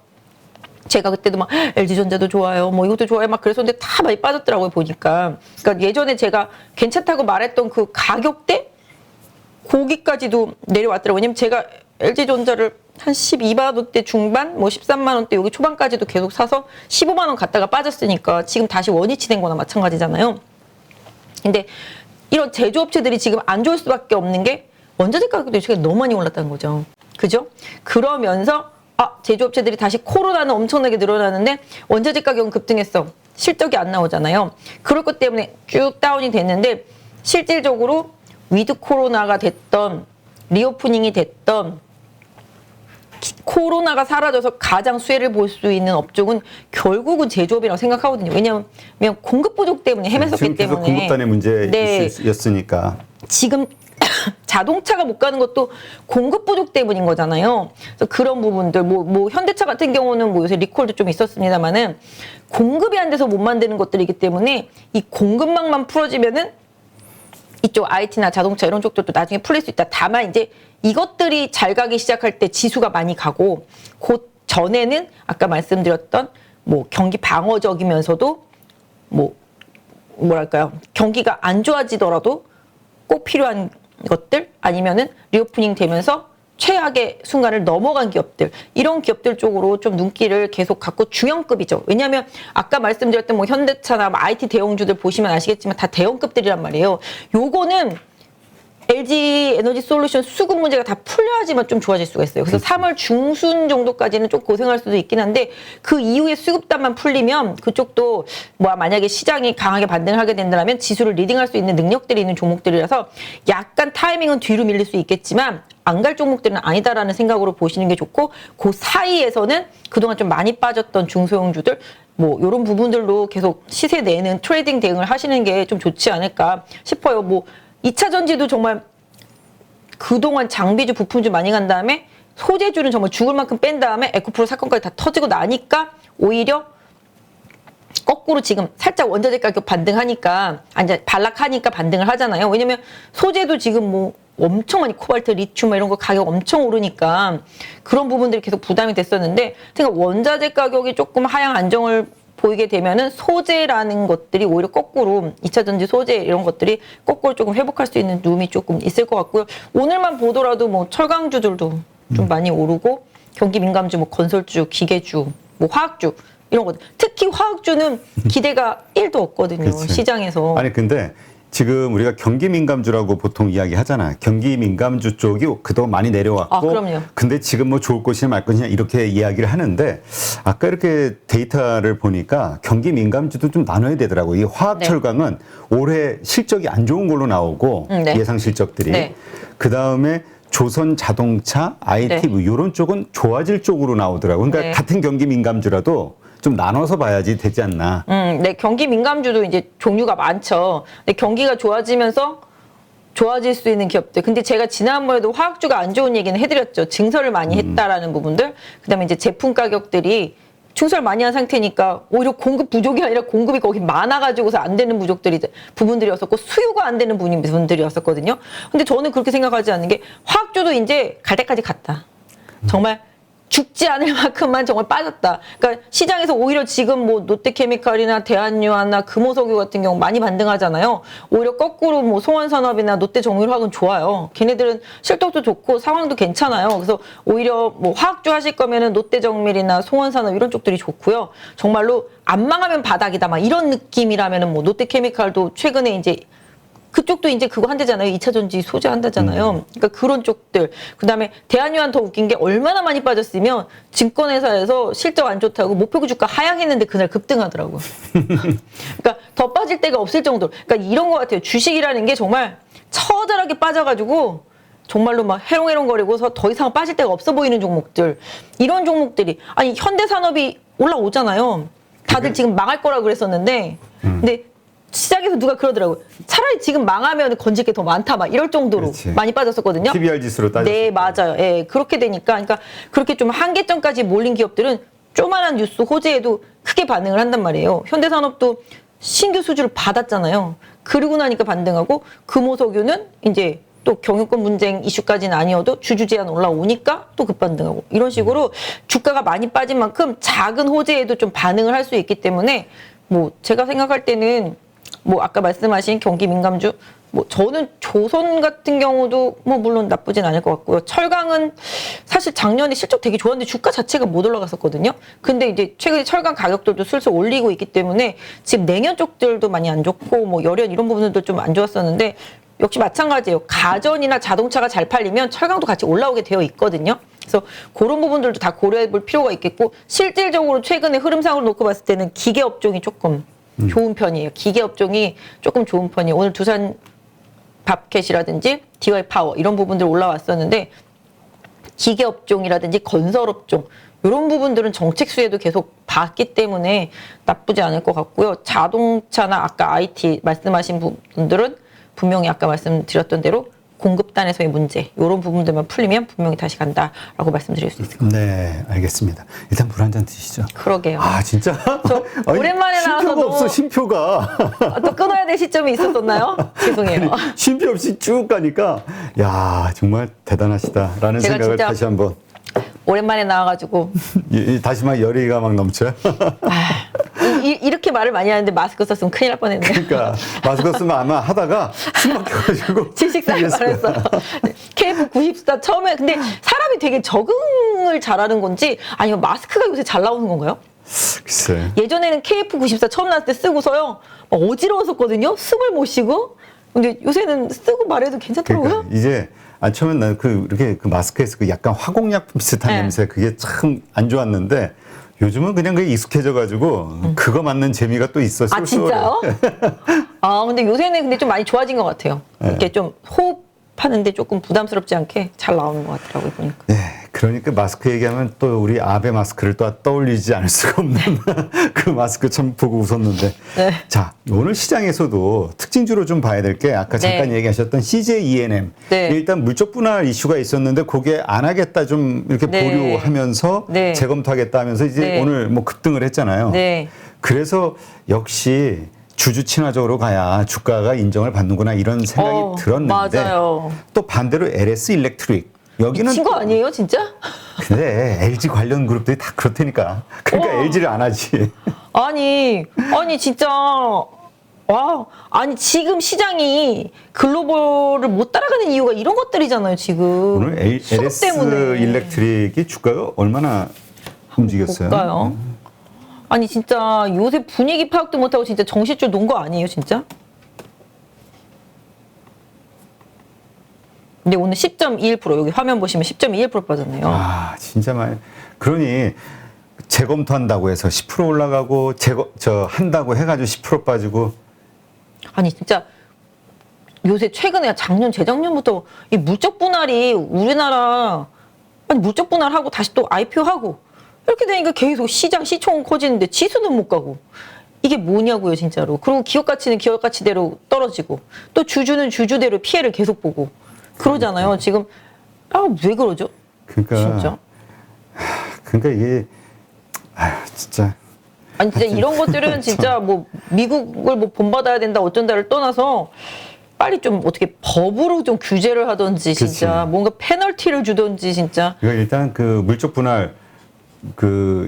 제가 그때도 막 LG전자도 좋아요, 뭐 이것도 좋아요, 막 그랬었는데 다 많이 빠졌더라고요 보니까. 그러니까 예전에 제가 괜찮다고 말했던 그 가격대 거기까지도 내려왔더라고요. 왜냐면 제가 LG전자를 한 12만 원대 중반, 뭐 13만 원대 여기 초반까지도 계속 사서 15만 원 갔다가 빠졌으니까 지금 다시 원위치 된 거나 마찬가지잖아요. 근데 이런 제조업체들이 지금 안 좋을 수밖에 없는 게 원자재 가격도 최근에 너무 많이 올랐다는 거죠. 그죠? 그러면서 제조업체들이 다시 코로나는 엄청나게 늘어나는데 원자재 가격은 급등했어. 실적이 안 나오잖아요. 그럴 것 때문에 쭉 다운이 됐는데 실질적으로 위드 코로나가 됐던 리오프닝이 됐던 코로나가 사라져서 가장 수혜를 볼 수 있는 업종은 결국은 제조업이라고 생각하거든요. 왜냐하면 공급 부족 때문에 헤맸었기 지금 계속 때문에. 공급단의 네. 문제였으니까. 지금 자동차가 못 가는 것도 공급 부족 때문인 거잖아요. 그래서 그런 부분들, 뭐 현대차 같은 경우는 뭐 요새 리콜도 좀 있었습니다만은 공급이 안 돼서 못 만드는 것들이기 때문에 이 공급망만 풀어지면은 이쪽 IT나 자동차 이런 쪽들도 나중에 풀릴 수 있다. 다만 이제 이것들이 잘 가기 시작할 때 지수가 많이 가고 곧 전에는 아까 말씀드렸던 뭐 경기 방어적이면서도 뭐랄까요 경기가 안 좋아지더라도 꼭 필요한 것들 아니면은 리오프닝 되면서 최악의 순간을 넘어간 기업들, 이런 기업들 쪽으로 좀 눈길을 계속 갖고 중형급이죠. 왜냐하면 아까 말씀드렸던 뭐 현대차나 IT 대형주들 보시면 아시겠지만 다 대형급들이란 말이에요. 요거는 LG 에너지 솔루션 수급 문제가 다 풀려야지만 좀 좋아질 수가 있어요. 그래서 3월 중순 정도까지는 좀 고생할 수도 있긴 한데 그 이후에 수급단만 풀리면 그쪽도 뭐 만약에 시장이 강하게 반등을 하게 된다면 지수를 리딩할 수 있는 능력들이 있는 종목들이라서 약간 타이밍은 뒤로 밀릴 수 있겠지만 안 갈 종목들은 아니다라는 생각으로 보시는 게 좋고 그 사이에서는 그동안 좀 많이 빠졌던 중소형주들 뭐 이런 부분들로 계속 시세 내는 트레이딩 대응을 하시는 게 좀 좋지 않을까 싶어요. 뭐 2차 전지도 정말 그동안 장비주, 부품주 많이 간 다음에 소재주는 정말 죽을 만큼 뺀 다음에 에코프로 사건까지 다 터지고 나니까 오히려 거꾸로 지금 살짝 원자재 가격 반등하니까, 반락하니까 반등을 하잖아요. 왜냐면 소재도 지금 뭐 엄청 많이 코발트, 리튬 이런 거 가격 엄청 오르니까 그런 부분들이 계속 부담이 됐었는데 그러니까 원자재 가격이 조금 하향 안정을 보이게 되면은 소재라는 것들이 오히려 거꾸로 2차 전지 소재 이런 것들이 거꾸로 조금 회복할 수 있는 룸이 조금 있을 것 같고요. 오늘만 보더라도 뭐 철강주들도 좀 많이 오르고 경기 민감주, 뭐 건설주, 기계주, 뭐 화학주 이런 것들. 특히 화학주는 기대가 1도 없거든요. 그치. 시장에서. 아니 근데 지금 우리가 경기 민감주라고 보통 이야기 하잖아요. 경기 민감주 쪽이 그동안 많이 내려왔고. 아, 그럼요. 근데 지금 뭐 좋을 것이냐 말 것이냐 이렇게 이야기를 하는데 아까 이렇게 데이터를 보니까 경기 민감주도 좀 나눠야 되더라고요. 이 화학 네. 철강은 올해 실적이 안 좋은 걸로 나오고 네. 예상 실적들이. 네. 그다음에 조선 자동차, IT 네. 뭐 이런 쪽은 좋아질 쪽으로 나오더라고요. 그러니까 네. 같은 경기 민감주라도 좀 나눠서 봐야지 되지 않나. 네, 경기 민감주도 이제 종류가 많죠. 근데 경기가 좋아지면서 좋아질 수 있는 기업들. 근데 제가 지난번에도 화학주가 안 좋은 얘기는 해드렸죠. 증설을 많이 했다라는 부분들. 그다음에 이제 제품 가격들이 충설 많이 한 상태니까 오히려 공급 부족이 아니라 공급이 거기 많아가지고서 안 되는 부분들이었었고 수요가 안 되는 부분들이었었거든요. 근데 저는 그렇게 생각하지 않는 게 화학주도 이제 갈 때까지 갔다. 정말 죽지 않을 만큼만 정말 빠졌다. 그러니까 시장에서 오히려 지금 뭐 롯데케미칼이나 대한유화나 금호석유 같은 경우 많이 반등하잖아요. 오히려 거꾸로 뭐 송원산업이나 롯데정유화학은 좋아요. 걔네들은 실적도 좋고 상황도 괜찮아요. 그래서 오히려 뭐 화학주 하실 거면은 롯데정밀이나 송원산업 이런 쪽들이 좋고요. 정말로 안 망하면 바닥이다 막 이런 느낌이라면은 뭐 롯데케미칼도 최근에 이제 그쪽도 이제 그거 한대잖아요. 2차 전지 소재 한다잖아요. 그러니까 그런 쪽들. 그다음에 대한유한 더 웃긴 게 얼마나 많이 빠졌으면 증권회사에서 실적 안 좋다고 목표 주가 하향했는데 그날 급등하더라고요. 그러니까 더 빠질 데가 없을 정도로. 그러니까 이런 것 같아요. 주식이라는 게 정말 처절하게 빠져가지고 정말로 막 해롱해롱거리고서 더 이상 빠질 데가 없어 보이는 종목들. 이런 종목들이 아니 현대산업이 올라오잖아요. 다들 지금 망할 거라고 그랬었는데 근데 시장에서 누가 그러더라고요. 차라리 지금 망하면 건질 게 더 많다, 막 이럴 정도로 그렇지. 많이 빠졌었거든요. PBR 지수로 따졌을 네, 때. 맞아요. 예, 그렇게 되니까, 그러니까 그렇게 좀 한계점까지 몰린 기업들은 조만한 뉴스 호재에도 크게 반응을 한단 말이에요. 현대산업도 신규 수주를 받았잖아요. 그러고 나니까 반등하고 금호석유는 이제 또 경영권 분쟁 이슈까지는 아니어도 주주 제한 올라오니까 또 급반등하고 이런 식으로 주가가 많이 빠진 만큼 작은 호재에도 좀 반응을 할 수 있기 때문에 뭐 제가 생각할 때는 뭐 아까 말씀하신 경기 민감주 뭐 저는 조선 같은 경우도 뭐 물론 나쁘진 않을 것 같고요. 철강은 사실 작년에 실적 되게 좋았는데 주가 자체가 못 올라갔었거든요. 근데 이제 최근에 철강 가격들도 슬슬 올리고 있기 때문에 지금 내년 쪽들도 많이 안 좋고 뭐 열연 이런 부분들도 좀 안 좋았었는데 역시 마찬가지예요. 가전이나 자동차가 잘 팔리면 철강도 같이 올라오게 되어 있거든요. 그래서 그런 부분들도 다 고려해 볼 필요가 있겠고 실질적으로 최근에 흐름상으로 놓고 봤을 때는 기계 업종이 조금 좋은 편이에요. 기계 업종이 조금 좋은 편이에요. 오늘 두산 밥캣이라든지 DY 파워 이런 부분들 올라왔었는데 기계 업종이라든지 건설 업종 이런 부분들은 정책 수혜도 계속 봤기 때문에 나쁘지 않을 것 같고요. 자동차나 아까 IT 말씀하신 부분들은 분명히 아까 말씀드렸던 대로 공급단에서의 문제 이런 부분들만 풀리면 분명히 다시 간다라고 말씀드릴 수 있을 것 같아요. 네, 알겠습니다. 일단 물 한 잔 드시죠. 그러게요. 아, 진짜? 저 오랜만에 나와서 쉼표가 너무 없어, 쉼표가. 또 끊어야 될 시점이 있었었나요? 죄송해요. 쉼표 없이 쭉 가니까, 야 정말 대단하시다라는 제가 생각을 진짜 다시 한번. 오랜만에 나와가지고 다시 막 열의가 막 넘쳐요. 이렇게 말을 많이 하는데 마스크 썼으면 큰일 날 뻔했네요. 그러니까 마스크 쓰면 아마 하다가 숨 막혀가지고 질식사를 말했어. KF94 처음에 근데 사람이 되게 적응을 잘하는 건지 아니면 마스크가 요새 잘 나오는 건가요? 글쎄. 예전에는 KF94 처음 나왔을 때 쓰고서요 막 어지러웠었거든요. 숨을 못 쉬고. 근데 요새는 쓰고 말해도 괜찮더라고요. 그러니까 이제 처음엔 난 이렇게 그 마스크에서 그 약간 화공약품 비슷한 네. 냄새 그게 참 안 좋았는데 요즘은 그냥 그게 익숙해져가지고 그거 맞는 재미가 또 있어. 아 진짜요? 아 근데 요새는 근데 좀 많이 좋아진 것 같아요. 이렇게 좀 호흡하는데 조금 부담스럽지 않게 잘 나오는 것 같더라고요 보니까. 네, 그러니까 마스크 얘기하면 또 우리 아베 마스크를 또 떠올리지 않을 수가 없는 그 마스크 참 보고 웃었는데. 네. 자, 오늘 시장에서도 특징주로 좀 봐야 될 게 아까 잠깐 네. 얘기하셨던 CJ E&M. 네. 일단 물적 분할 이슈가 있었는데 그게 안 하겠다 좀 이렇게 네. 보류하면서 네. 재검토하겠다 하면서 이제 네. 오늘 뭐 급등을 했잖아요. 네. 그래서 역시 주주 친화적으로 가야 주가가 인정을 받는구나 이런 생각이 들었는데 맞아요. 또 반대로 LS 일렉트릭 여기는 미친 거 아니에요 진짜? 근데 LG 관련 그룹들이 다 그렇다니까. 그러니까 LG를 안 하지. 아니 진짜 와 아니 지금 시장이 글로벌을 못 따라가는 이유가 이런 것들이잖아요 지금. 오늘 수급 LS 때문에. 일렉트릭이 주가가 얼마나 움직였어요? 볼까요? 아니 진짜 요새 분위기 파악도 못하고 진짜 정신줄 놓은 거 아니에요 진짜? 근데 오늘 10.21% 여기 화면 보시면 10.21% 빠졌네요. 아, 진짜 많이. 그러니 재검토한다고 해서 10% 올라가고 한다고 해가지고 10% 빠지고. 아니 진짜 요새 최근에 작년 재작년부터 이 물적 분할이 우리나라 아니 물적 분할하고 다시 또 IPO하고 이렇게 되니까 계속 시총은 커지는데 지수는 못 가고 이게 뭐냐고요 진짜로. 그리고 기업 가치는 기업 가치대로 떨어지고 또 주주는 주주대로 피해를 계속 보고 그러잖아요. 지금 왜 그러죠? 그러니까 진짜. 그러니까 이게 진짜. 아니 진짜 이런 것들은 진짜 뭐 미국을 뭐 본받아야 된다 어쩐다를 떠나서 빨리 좀 어떻게 법으로 좀 규제를 하든지 진짜 그치. 뭔가 페널티를 주든지 진짜. 그러니까 일단 그 물적 분할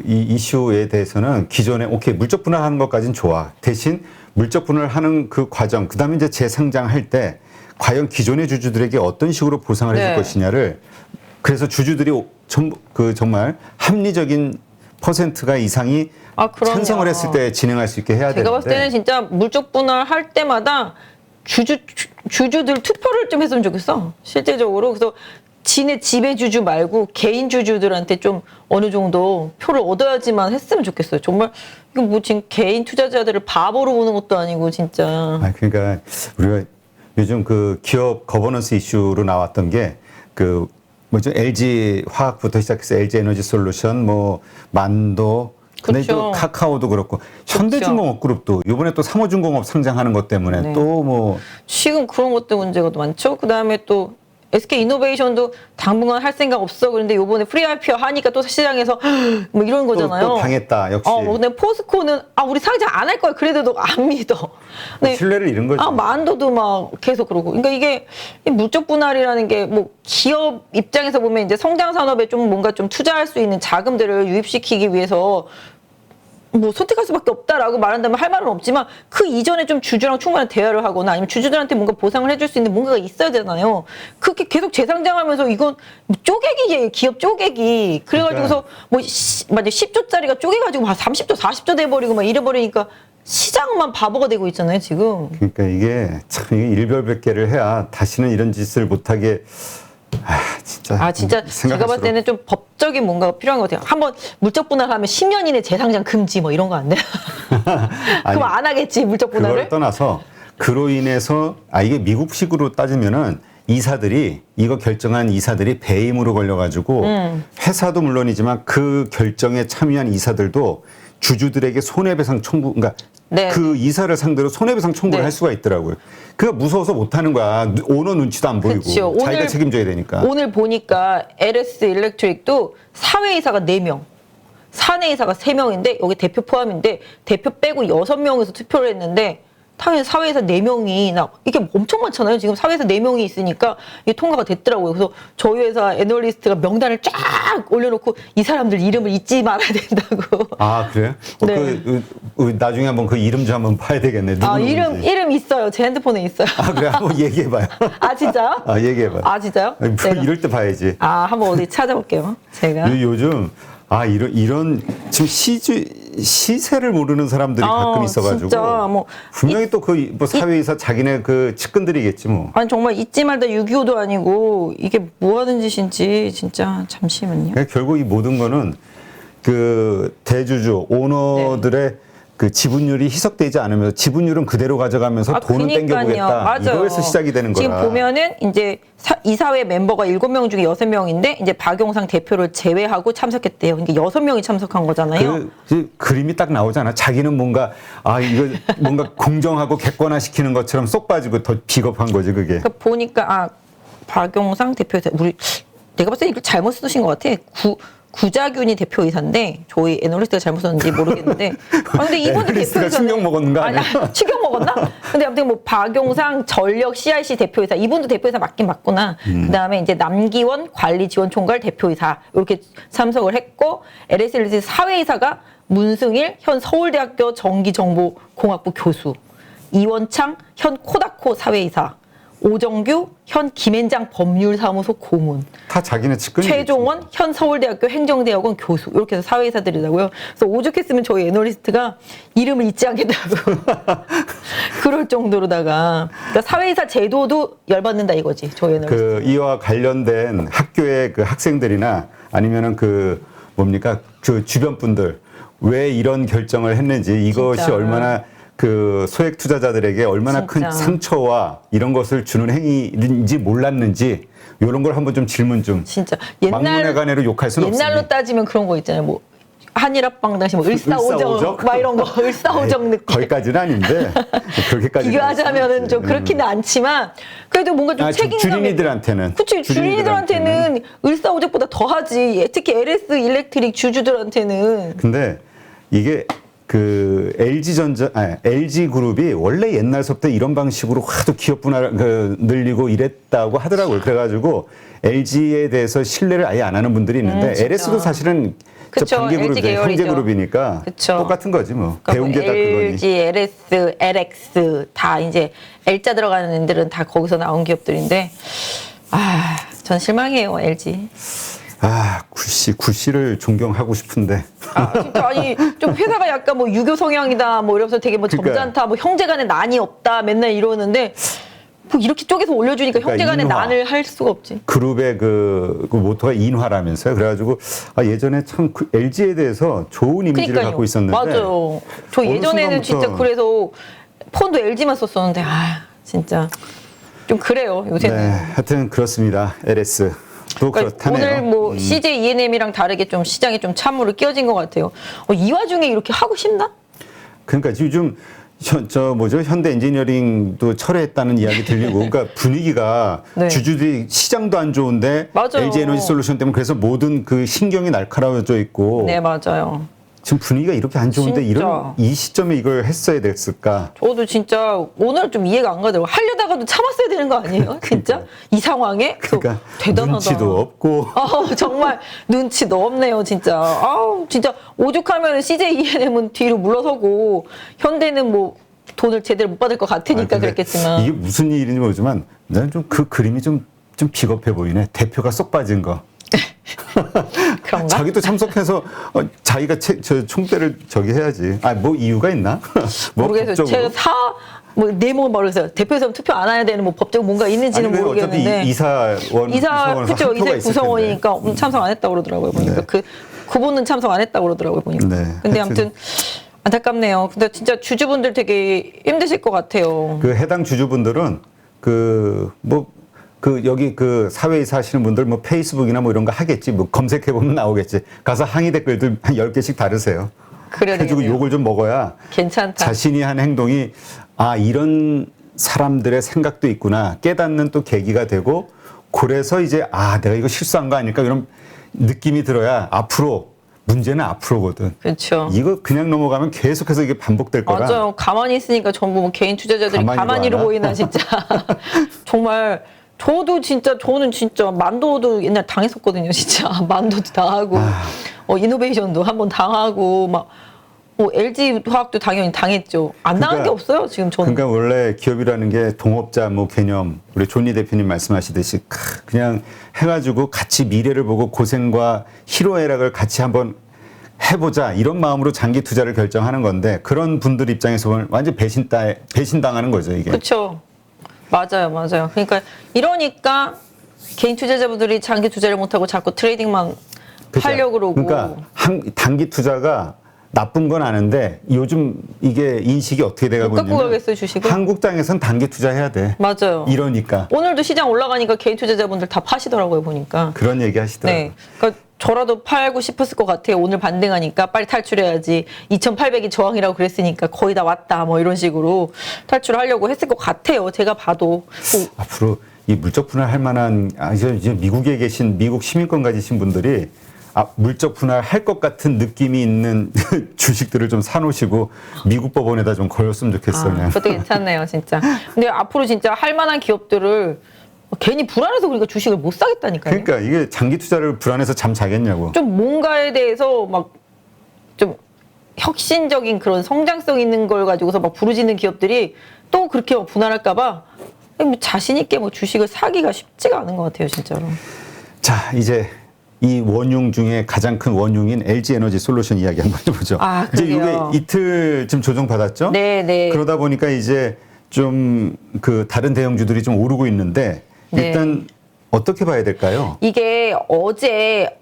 이 이슈에 대해서는 기존에 오케이 물적 분할하는 것까지는 좋아. 대신 물적 분할하는 그 과정, 그다음에 이제 재상장할 때 과연 기존의 주주들에게 어떤 식으로 보상을 해줄 네. 것이냐를 그래서 주주들이 정말 합리적인 퍼센트가 이상이 그럼요. 찬성을 했을 때 진행할 수 있게 해야 되는데. 제가 봤을 때는 진짜 물적 분할 할 때마다 주주들 투표를 좀 했으면 좋겠어. 실제적으로. 그래서 지네 지배 주주 말고 개인 주주들한테 좀 어느 정도 표를 얻어야지만 했으면 좋겠어요. 정말 이거 뭐 지금 개인 투자자들을 바보로 보는 것도 아니고 진짜. 그러니까 우리가 요즘 그 기업 거버넌스 이슈로 나왔던 게 그 뭐죠? LG 화학부터 시작해서 LG 에너지 솔루션, 뭐 만도, 근데 그쵸. 또 카카오도 그렇고 현대중공업그룹도 이번에 또 상호중공업 상장하는 것 때문에 네. 또 뭐 지금 그런 것도 문제가 많죠. 그 다음에 또 SK 이노베이션도 당분간 할 생각 없어. 그런데 요번에 프리 IPO 하니까 또 시장에서 뭐 이런 거잖아요. 또 당했다 역시. 근데 포스코는 우리 상장 안 할 거야. 그래도 너 안 믿어. 근데 신뢰를 잃은 거죠. 만도도 막 계속 그러고. 그러니까 이게 이 물적 분할이라는 게 뭐 기업 입장에서 보면 이제 성장 산업에 좀 뭔가 좀 투자할 수 있는 자금들을 유입시키기 위해서 뭐 선택할 수밖에 없다라고 말한다면 할 말은 없지만 그 이전에 좀 주주랑 충분한 대화를 하거나 아니면 주주들한테 뭔가 보상을 해줄 수 있는 뭔가가 있어야 되잖아요. 그렇게 계속 재상장하면서 이건 쪼개기예요. 기업 쪼개기. 그래가지고서 뭐 만약 10조짜리가 쪼개가지고 막 30조, 40조 돼버리고 막 이래버리니까 시장만 바보가 되고 있잖아요, 지금. 그러니까 이게 참 이게 일별백계를 해야 다시는 이런 짓을 못하게. 진짜. 진짜 제가 봤을 때는 좀 법적인 뭔가가 필요한 것 같아요. 한번 물적 분할하면 10년 이내 재상장 금지 뭐 이런 거 안 돼? 그럼 안 하겠지 물적 분할을? 그걸 떠나서 그로 인해서 이게 미국식으로 따지면은 이거 결정한 이사들이 배임으로 걸려가지고 회사도 물론이지만 그 결정에 참여한 이사들도 주주들에게 손해배상 청구, 그러니까 네. 그 이사를 상대로 손해배상 청구를 네. 할 수가 있더라고요. 그가 무서워서 못하는 거야. 오너 눈치도 안 보이고. 그쵸. 자기가 책임져야 되니까. 오늘 보니까 LS 일렉트릭도 사회이사가 4명, 사내이사가 3명인데 여기 대표 포함인데 대표 빼고 6명에서 투표를 했는데 당연히 사회에서 4명이 이게 엄청 많잖아요. 지금 사회에서 4명이 있으니까 이게 통과가 됐더라고요. 그래서 저희 회사 애널리스트가 명단을 쫙 올려놓고 이 사람들 이름을 잊지 말아야 된다고. 아, 그래요? 네. 나중에 한번 그 이름 좀 한번 봐야 되겠네. 아, 누구누군지. 이름 있어요. 제 핸드폰에 있어요. 아, 그래. 한번 얘기해봐요. 아, 진짜요? 아, 얘기해봐요. 아, 진짜요? 아니, 뭐 이럴 때 봐야지. 아, 한번 어디 찾아볼게요. 제가. 요즘, 이런, 지금 시세를 모르는 사람들이 가끔 있어가지고. 진짜 뭐 분명히 또 뭐 사회에서 자기네 그 측근들이겠지 뭐. 아니 정말 잊지 말다 6.25도 아니고 이게 뭐 하는 짓인지 진짜 잠시만요. 그러니까 결국 이 모든 거는 그 대주주, 오너들의 그 지분율이 희석되지 않으면서 지분율은 그대로 가져가면서 돈은 땡겨보겠다. 맞아요. 이거에서 시작이 되는 거라. 지금 보면은 이제 이사회 멤버가 7명 중에 6명인데 이제 박용상 대표를 제외하고 참석했대요. 그러니까 6명이 참석한 거잖아요. 그 그림이 딱 나오잖아. 자기는 뭔가 이거 뭔가 공정하고 객관화시키는 것처럼 쏙 빠지고 더 비겁한 거지 그게. 그러니까 보니까 박용상 대표이사 내가 봤을 때 이걸 잘못 쓰신 것 같아. 구자균이 대표이사인데 저희 애널리스트가 잘못 썼는지 모르겠는데 근데 이분도 애널리스트가 대표이사는 충격 먹은 거 아니야? 충격 먹었나? 근데 아무튼 뭐 박용상 전력 CIC 대표이사 이분도 대표이사 맞긴 맞구나. 그다음에 이제 남기원 관리지원총괄 대표이사 이렇게 참석을 했고 LSLG 사회이사가 문승일 현 서울대학교 전기정보공학부 교수, 이원창 현 코다코 사회이사, 오정규 현 김앤장 법률사무소 고문, 다 자기네 측근이. 최종원 현 서울대학교 행정대학원 교수 이렇게 해서 사회이사들이라고요. 그래서 오죽했으면 저희 애널리스트가 이름을 잊지 않겠다고 그럴 정도로다가 그러니까 사회이사 제도도 열받는다 이거지 저희 애널리스트. 이와 관련된 학교의 그 학생들이나 아니면은 그 뭡니까 그 주변 분들 왜 이런 결정을 했는지 이것이 진짜. 얼마나 그 소액 투자자들에게 얼마나 진짜. 큰 상처와 이런 것을 주는 행위인지 몰랐는지 이런 걸 한번 좀 질문 좀. 진짜 막문회관으로 욕할 수는 옛날로 없습니다. 따지면 그런 거 있잖아요. 뭐 한일합방 당시 뭐 을사오정 막 이런 거 을사오정 느낌. 거기까지는 아닌데 그렇게까지 비교하자면은 좀 그렇지는 않지만 그래도 뭔가 좀 책임감이. 주린이들한테는. 그치 주린이들한테는 을사오적보다 더하지. 특히 LS 일렉트릭 주주들한테는. 근데 이게 그 LG 그룹이 원래 옛날서부터 이런 방식으로 하도 기업 분할 늘리고 이랬다고 하더라고요. 그래가지고 LG에 대해서 신뢰를 아예 안 하는 분들이 있는데 진짜. LS도 사실은 그쵸, 반개 LG 그룹이죠. 형제 계열이죠. 그룹이니까 그쵸. 똑같은 거지 뭐. 그러니까 배운 게 다 그거니. LG, LS, LX 다 이제 L자 들어가는 애들은 다 거기서 나온 기업들인데 전 실망해요 LG. 구씨를 존경하고 싶은데. 진짜 아니 좀 회사가 약간 뭐 유교 성향이다 뭐 이러면서 되게 뭐 그러니까. 점잖다 뭐 형제간에 난이 없다 맨날 이러는데 뭐 이렇게 쪼개서 올려주니까 그러니까 형제간에 인화. 난을 할 수가 없지. 그룹의 그 모토가 인화라면서요. 그래가지고 예전에 참 LG에 대해서 좋은 이미지를 그러니까요. 갖고 있었는데. 맞아요. 저 어느 예전에는 순간부터- 진짜 그래서 폰도 LG만 썼었는데 진짜 좀 그래요 요새는. 네, 하여튼 그렇습니다. LS. 또 그러니까 그렇다네요. 오늘 뭐 CJ E&M이랑 다르게 좀 시장에 좀 찬물을 끼얹은 것 같아요. 이 와중에 이렇게 하고 싶나? 그러니까 요즘 현대 엔지니어링도 철회했다는 이야기 들리고 그러니까 분위기가 네. 주주들이 시장도 안 좋은데 맞아요. LG 에너지 솔루션 때문에 그래서 모든 그 신경이 날카로워져 있고 네 맞아요. 지금 분위기가 이렇게 안 좋은데 진짜. 이 시점에 이걸 했어야 됐을까? 저도 진짜 오늘 좀 이해가 안 가더라고요. 하려다가도 참았어야 되는 거 아니에요? 진짜? 이 상황에? 그러니까 대단하다. 눈치도 없고 정말 눈치도 없네요, 진짜. 진짜 오죽하면 CJ E&M은 뒤로 물러서고 현대는 뭐 돈을 제대로 못 받을 것 같으니까 근데 그랬겠지만. 이게 무슨 일인지 모르지만 나는 좀 그 그림이 좀 비겁해 보이네. 대표가 쏙 빠진 거. 그런가? 자기도 참석해서 자기가 총대를 해야지. 뭐 이유가 있나? 뭐 모르겠어요. 법적으로? 제가 내목을 모르겠어요. 대표에서 투표 안 해야 되는 뭐 법적 뭔가 있는지는 아니, 모르겠는데. 어차피 이사원 그쵸. 한 표가 이사 있을 구성원이니까 참석 안 했다고 그러더라고요. 보니까. 네. 그분은 참석 안 했다고 그러더라고요. 보니까. 네, 근데 하여튼. 아무튼 안타깝네요. 근데 진짜 주주분들 되게 힘드실 것 같아요. 그 해당 주주분들은 여기 사회이사 하시는 분들 페이스북이나 이런 거 하겠지. 검색해보면 나오겠지. 가서 항의 댓글들 한 10개씩 다르세요. 그래야 해주고 되겠네요. 욕을 좀 먹어야 괜찮다. 자신이 한 행동이 이런 사람들의 생각도 있구나 깨닫는 또 계기가 되고 그래서 이제 내가 이거 실수한 거 아닐까 이런 느낌이 들어야 앞으로 문제는 앞으로거든. 그렇죠. 이거 그냥 넘어가면 계속해서 이게 반복될 거라. 맞아요. 가만히 있으니까 전부 뭐 개인 투자자들이 가만히로 하나? 보이나 진짜. 정말 저는 진짜 만도도 옛날 당했었거든요. 진짜 만도도 당하고 이노베이션도 한번 당하고 막 뭐 LG 화학도 당연히 당했죠. 안 당한 게 없어요. 지금 저는. 그러니까 원래 기업이라는 게 동업자 뭐 개념 우리 존니 대표님 말씀하시듯이 그냥 해가지고 같이 미래를 보고 고생과 희로애락을 같이 한번 해보자 이런 마음으로 장기 투자를 결정하는 건데 그런 분들 입장에서 보면 완전 배신당하는 거죠 이게. 그렇죠. 맞아요. 그러니까 이러니까 개인 투자자분들이 장기 투자를 못하고 자꾸 트레이딩만 그죠? 하려고 그러고. 그러니까 단기 투자가 나쁜 건 아는데 요즘 이게 인식이 어떻게 돼가고 갖고 있냐면 가겠어요, 주식을? 한국 땅에선 단기 투자해야 돼. 맞아요. 이러니까 오늘도 시장 올라가니까 개인 투자자분들 다 파시더라고요, 보니까. 그런 얘기 하시더라고요. 네. 그러니까 저라도 팔고 싶었을 것 같아요. 오늘 반등하니까 빨리 탈출해야지. 2,800이 저항이라고 그랬으니까 거의 다 왔다. 뭐 이런 식으로 탈출하려고 했을 것 같아요. 제가 봐도. 앞으로 이 물적 분할할 만한 이제 미국에 계신 미국 시민권 가지신 분들이 물적 분할할 것 같은 느낌이 있는 주식들을 좀 사놓으시고 미국 법원에다 좀 걸었으면 좋겠어요. 그냥. 그것도 괜찮네요, 진짜. 근데 앞으로 진짜 할 만한 기업들을 괜히 불안해서 그러니까 주식을 못 사겠다니까요. 그러니까 이게 장기 투자를 불안해서 잠 자겠냐고. 좀 뭔가에 대해서 막 좀 혁신적인 그런 성장성 있는 걸 가지고서 막 부르짖는 기업들이 또 그렇게 막 분할할까봐 자신 있게 뭐 주식을 사기가 쉽지가 않은 것 같아요, 진짜로. 자, 이제 이 원흉 중에 가장 큰 원흉인 LG 에너지 솔루션 이야기 한번 해보죠. 이제 그러게요. 이게 이틀 지금 조정 받았죠? 네. 그러다 보니까 이제 좀 그 다른 대형주들이 좀 오르고 있는데 일단 어떻게 봐야 될까요? 이게 어제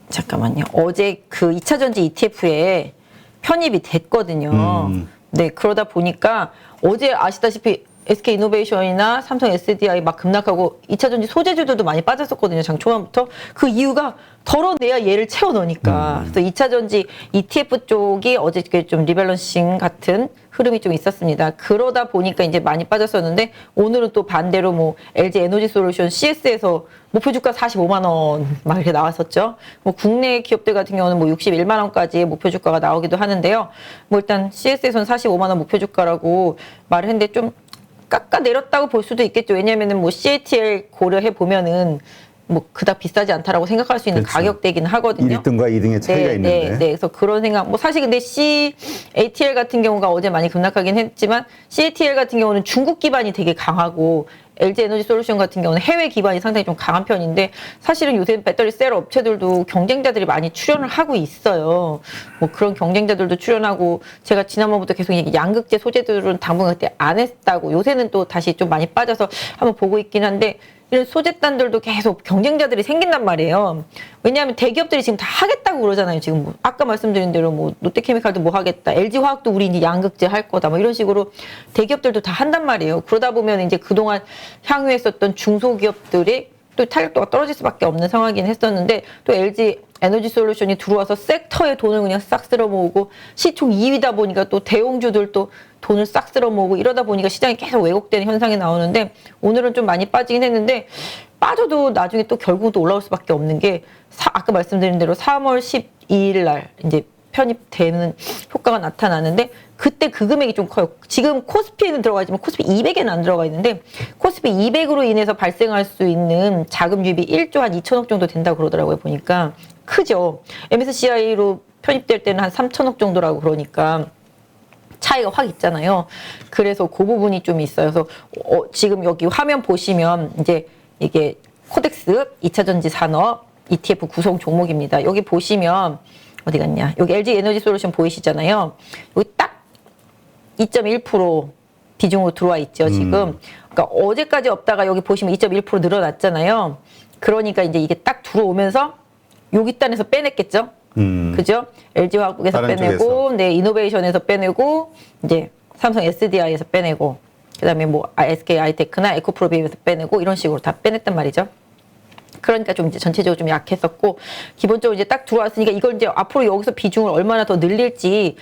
잠깐만요. 어제 그 2차 전지 ETF에 편입이 됐거든요. 네, 그러다 보니까 어제 아시다시피 SK 이노베이션이나 삼성 SDI 막 급락하고 2차 전지 소재주들도 많이 빠졌었거든요. 장 초반부터. 그 이유가 덜어내야 얘를 채워 넣으니까. 그래서 2차 전지 ETF 쪽이 어제 좀 리밸런싱 같은 흐름이 좀 있었습니다. 그러다 보니까 이제 많이 빠졌었는데 오늘은 또 반대로 뭐 LG 에너지 솔루션 CS에서 목표 주가 45만 원 막 이렇게 나왔었죠. 뭐 국내 기업들 같은 경우는 뭐 61만 원까지 목표 주가가 나오기도 하는데요. 뭐 일단 CS에서는 45만 원 목표 주가라고 말을 했는데 좀 깎아 내렸다고 볼 수도 있겠죠. 왜냐면은 뭐 CATL 고려해 보면은 뭐 그닥 비싸지 않다라고 생각할 수 있는 그렇죠. 가격대긴 하거든요. 1등과 2등의 차이가 있는데. 네. 그래서 그런 생각. 뭐 사실 근데 CATL 같은 경우가 어제 많이 급락하긴 했지만 CATL 같은 경우는 중국 기반이 되게 강하고 LG 에너지 솔루션 같은 경우는 해외 기반이 상당히 좀 강한 편인데 사실은 요새 배터리 셀 업체들도 경쟁자들이 많이 출연을 하고 있어요. 뭐 그런 경쟁자들도 출연하고 제가 지난번부터 계속 양극재 소재들은 당분간 그때 안 했다고 요새는 또 다시 좀 많이 빠져서 한번 보고 있긴 한데 이런 소재단들도 계속 경쟁자들이 생긴단 말이에요. 왜냐하면 대기업들이 지금 다 하겠다고 그러잖아요. 지금 뭐 아까 말씀드린 대로 뭐 롯데케미칼도 뭐 하겠다, LG화학도 우리 이제 양극재 할 거다, 뭐 이런 식으로 대기업들도 다 한단 말이에요. 그러다 보면 이제 그동안 향유했었던 중소기업들이 또 탄력도가 떨어질 수밖에 없는 상황이긴 했었는데 또 LG 에너지 솔루션이 들어와서 섹터에 돈을 그냥 싹 쓸어 모으고 시총 2위다 보니까 또 대형주들도 돈을 싹 쓸어 모으고 이러다 보니까 시장이 계속 왜곡되는 현상이 나오는데 오늘은 좀 많이 빠지긴 했는데 빠져도 나중에 또 결국은 또 올라올 수밖에 없는 게 아까 말씀드린 대로 3월 12일 날 이제 편입되는 효과가 나타나는데 그때 그 금액이 좀 커요. 지금 코스피에는 들어가 있지만 코스피 200에는 안 들어가 있는데 코스피 200으로 인해서 발생할 수 있는 자금 유입이 1조 한 2천억 정도 된다고 그러더라고요. 보니까 크죠. MSCI로 편입될 때는 한 3천억 정도라고 그러니까 차이가 확 있잖아요. 그래서 그 부분이 좀 있어요. 그래서 지금 여기 화면 보시면 이제 이게 코덱스 2차 전지 산업 ETF 구성 종목입니다. 여기 보시면 어디 갔냐? 여기 LG 에너지 솔루션 보이시잖아요. 여기 딱 2.1% 비중으로 들어와 있죠, 지금. 그러니까 어제까지 없다가 여기 보시면 2.1% 늘어났잖아요. 그러니까 이제 이게 딱 들어오면서 여기 단에서 빼냈겠죠? 그죠? LG화학에서 빼내고, 쪽에서. 네, 이노베이션에서 빼내고, 이제 삼성 SDI에서 빼내고, 그 다음에 뭐 SK 하이테크나 에코프로비엠에서 빼내고, 이런 식으로 다 빼냈단 말이죠. 그러니까 좀 이제 전체적으로 좀 약했었고, 기본적으로 이제 딱 들어왔으니까 이걸 이제 앞으로 여기서 비중을 얼마나 더 늘릴지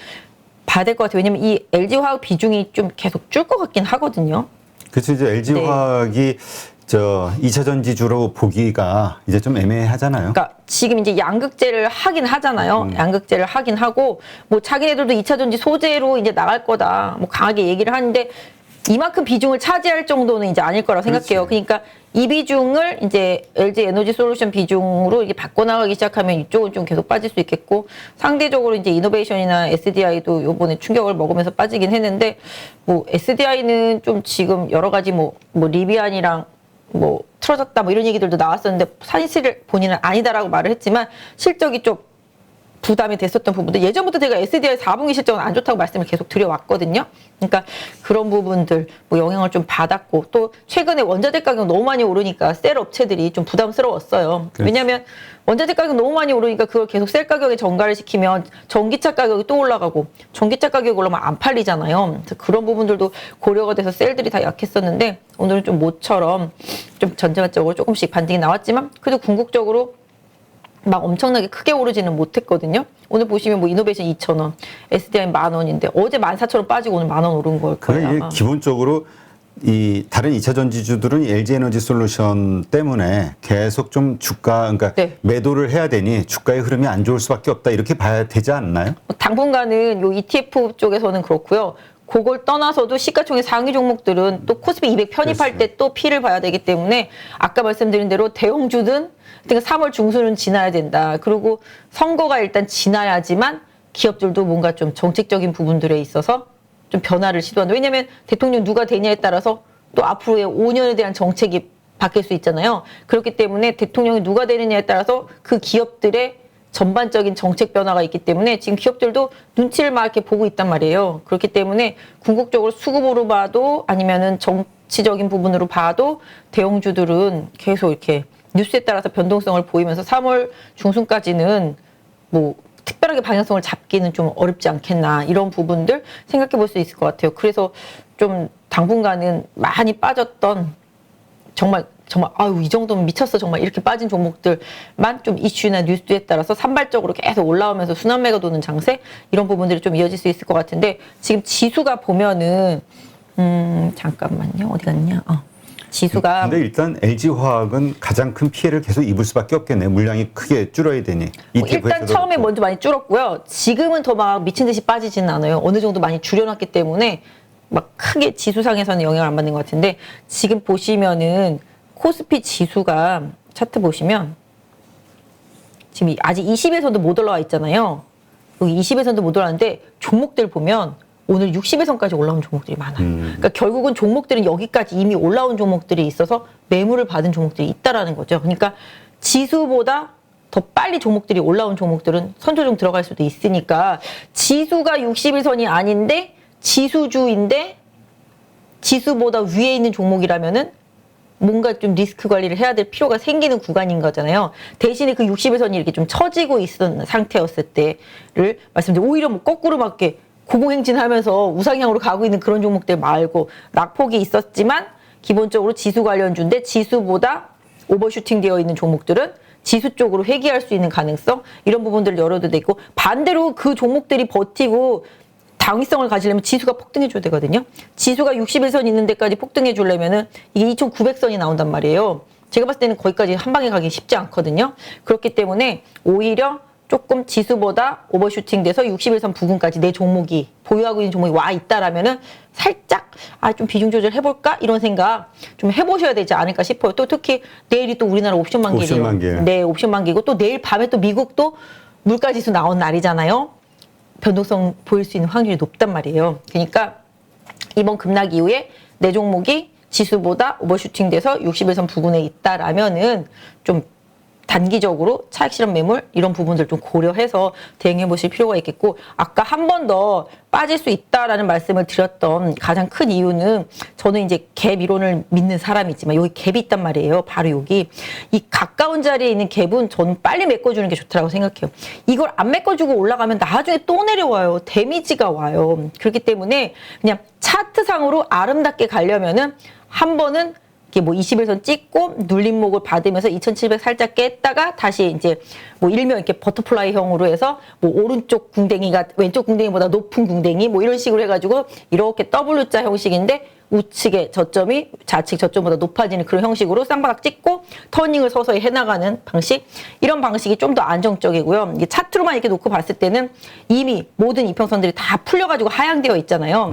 봐야 될 것 같아요. 왜냐면 이 LG화학 비중이 좀 계속 줄 것 같긴 하거든요. 그렇죠. 이제 LG화학이 저 2차 전지주로 보기가 이제 좀 애매하잖아요. 그러니까 지금 이제 양극재를 하긴 하잖아요. 양극재를 하긴 하고 뭐 자기네들도 2차 전지 소재로 이제 나갈 거다. 뭐 강하게 얘기를 하는데 이만큼 비중을 차지할 정도는 이제 아닐 거라고 생각해요. 그러니까 이 비중을 이제 LG 에너지 솔루션 비중으로 이게 바꿔나가기 시작하면 이쪽은 좀 계속 빠질 수 있겠고 상대적으로 이제 이노베이션이나 SDI도 요번에 충격을 먹으면서 빠지긴 했는데 뭐 SDI는 좀 지금 여러 가지 뭐 리비안이랑 뭐 틀어졌다 뭐 이런 얘기들도 나왔었는데 사실 본인은 아니다라고 말을 했지만 실적이 좀 부담이 됐었던 부분들 예전부터 제가 SDI 4분기 실적은 안 좋다고 말씀을 계속 드려왔거든요. 그러니까 그런 부분들 뭐 영향을 좀 받았고 또 최근에 원자재 가격 너무 많이 오르니까 셀 업체들이 좀 부담스러웠어요. 그렇지. 왜냐하면 원자재 가격 너무 많이 오르니까 그걸 계속 셀 가격에 전가를 시키면 전기차 가격이 또 올라가고 전기차 가격이 올라가면 안 팔리잖아요. 그래서 그런 부분들도 고려가 돼서 셀들이 다 약했었는데 오늘은 좀 모처럼 좀 전반적으로 조금씩 반등이 나왔지만 그래도 궁극적으로 막 엄청나게 크게 오르지는 못했거든요. 오늘 보시면 뭐 이노베이션 2,000원, SDI 10,000원인데 어제 14,000원 빠지고 오늘 10,000원 오른 걸 거예요. 그게 기본적으로 이 다른 2차 전지주들은 LG 에너지 솔루션 때문에 계속 좀 주가 그러니까 네. 매도를 해야 되니 주가의 흐름이 안 좋을 수밖에 없다 이렇게 봐야 되지 않나요? 당분간은 요 ETF 쪽에서는 그렇고요. 그걸 떠나서도 시가총액 상위 종목들은 또 코스피 200 편입할 때 또 피를 봐야 되기 때문에 아까 말씀드린 대로 대형주든 그러니까 3월 중순은 지나야 된다. 그리고 선거가 일단 지나야지만 기업들도 뭔가 좀 정책적인 부분들에 있어서 좀 변화를 시도한다. 왜냐하면 대통령 누가 되냐에 따라서 또 앞으로의 5년에 대한 정책이 바뀔 수 있잖아요. 그렇기 때문에 대통령이 누가 되느냐에 따라서 그 기업들의 전반적인 정책 변화가 있기 때문에 지금 기업들도 눈치를 막 이렇게 보고 있단 말이에요. 그렇기 때문에 궁극적으로 수급으로 봐도 아니면은 정치적인 부분으로 봐도 대형주들은 계속 이렇게 뉴스에 따라서 변동성을 보이면서 3월 중순까지는 뭐 특별하게 방향성을 잡기는 좀 어렵지 않겠나 이런 부분들 생각해 볼 수 있을 것 같아요. 그래서 좀 당분간은 많이 빠졌던 정말 아유 이 정도면 미쳤어 정말 이렇게 빠진 종목들만 좀 이슈나 뉴스에 따라서 산발적으로 계속 올라오면서 순환매가 도는 장세 이런 부분들이 좀 이어질 수 있을 것 같은데 지금 지수가 보면은 잠깐만요 어디 갔냐 지수가 근데 일단 LG화학은 가장 큰 피해를 계속 입을 수밖에 없겠네요. 물량이 크게 줄어야 되니. 일단 처음에 먼저 많이 줄었고요. 지금은 더 막 미친 듯이 빠지지는 않아요. 어느 정도 많이 줄여놨기 때문에 막 크게 지수상에서는 영향을 안 받는 것 같은데 지금 보시면은 코스피 지수가 차트 보시면 지금 아직 20에서도 못 올라와 있잖아요. 여기 20에서도 못 올라왔는데 종목들 보면 오늘 60에선까지 올라온 종목들이 많아요. 그러니까 결국은 종목들은 여기까지 이미 올라온 종목들이 있어서 매물을 받은 종목들이 있다라는 거죠. 그러니까 지수보다 더 빨리 종목들이 올라온 종목들은 선조종 들어갈 수도 있으니까 지수가 60일선이 아닌데 지수주인데 지수보다 위에 있는 종목이라면은 뭔가 좀 리스크 관리를 해야 될 필요가 생기는 구간인 거잖아요. 대신에 그 60일선이 이렇게 좀 처지고 있던 상태였을 때를 말씀드리면 오히려 뭐 거꾸로 막 이렇게 고공행진하면서 우상향으로 가고 있는 그런 종목들 말고 낙폭이 있었지만 기본적으로 지수 관련주인데 지수보다 오버슈팅 되어 있는 종목들은 지수 쪽으로 회귀할 수 있는 가능성 이런 부분들을 열어도 되고 반대로 그 종목들이 버티고 당위성을 가지려면 지수가 폭등해 줘야 되거든요. 지수가 61선 있는 데까지 폭등해 주려면은 이게 2,900선이 나온단 말이에요. 제가 봤을 때는 거기까지 한 방에 가기 쉽지 않거든요. 그렇기 때문에 오히려 조금 지수보다 오버슈팅 돼서 61선 부근까지 내 종목이 보유하고 있는 종목이 와 있다라면은 살짝 좀 비중 조절 해볼까 이런 생각 좀 해보셔야 되지 않을까 싶어요. 또 특히 내일이 또 우리나라 옵션 만기예요. 네, 옵션 만기고 또 내일 밤에 또 미국도 물가지수 나온 날이잖아요. 변동성 보일 수 있는 확률이 높단 말이에요. 그러니까 이번 급락 이후에 내 종목이 지수보다 오버슈팅 돼서 61선 부근에 있다라면은 좀 단기적으로 차익 실현 매물 이런 부분들 좀 고려해서 대응해 보실 필요가 있겠고 아까 한 번 더 빠질 수 있다라는 말씀을 드렸던 가장 큰 이유는 저는 이제 갭 이론을 믿는 사람이지만 여기 갭이 있단 말이에요. 바로 여기 이 가까운 자리에 있는 갭은 저는 빨리 메꿔주는 게 좋다고 생각해요. 이걸 안 메꿔주고 올라가면 나중에 또 내려와요. 데미지가 와요. 그렇기 때문에 그냥 차트상으로 아름답게 가려면은 한 번은 뭐 21선 찍고 눌림목을 받으면서 2700 살짝 깼다가 다시 이제 뭐 일명 이렇게 버터플라이형으로 해서 뭐 오른쪽 궁뎅이가 왼쪽 궁뎅이보다 높은 궁뎅이 뭐 이런 식으로 해가지고 이렇게 W자 형식인데 우측의 저점이 좌측 저점보다 높아지는 그런 형식으로 쌍바닥 찍고 터닝을 서서히 해나가는 방식, 이런 방식이 좀 더 안정적이고요. 이게 차트로만 이렇게 놓고 봤을 때는 이미 모든 이평선들이 다 풀려가지고 하향되어 있잖아요.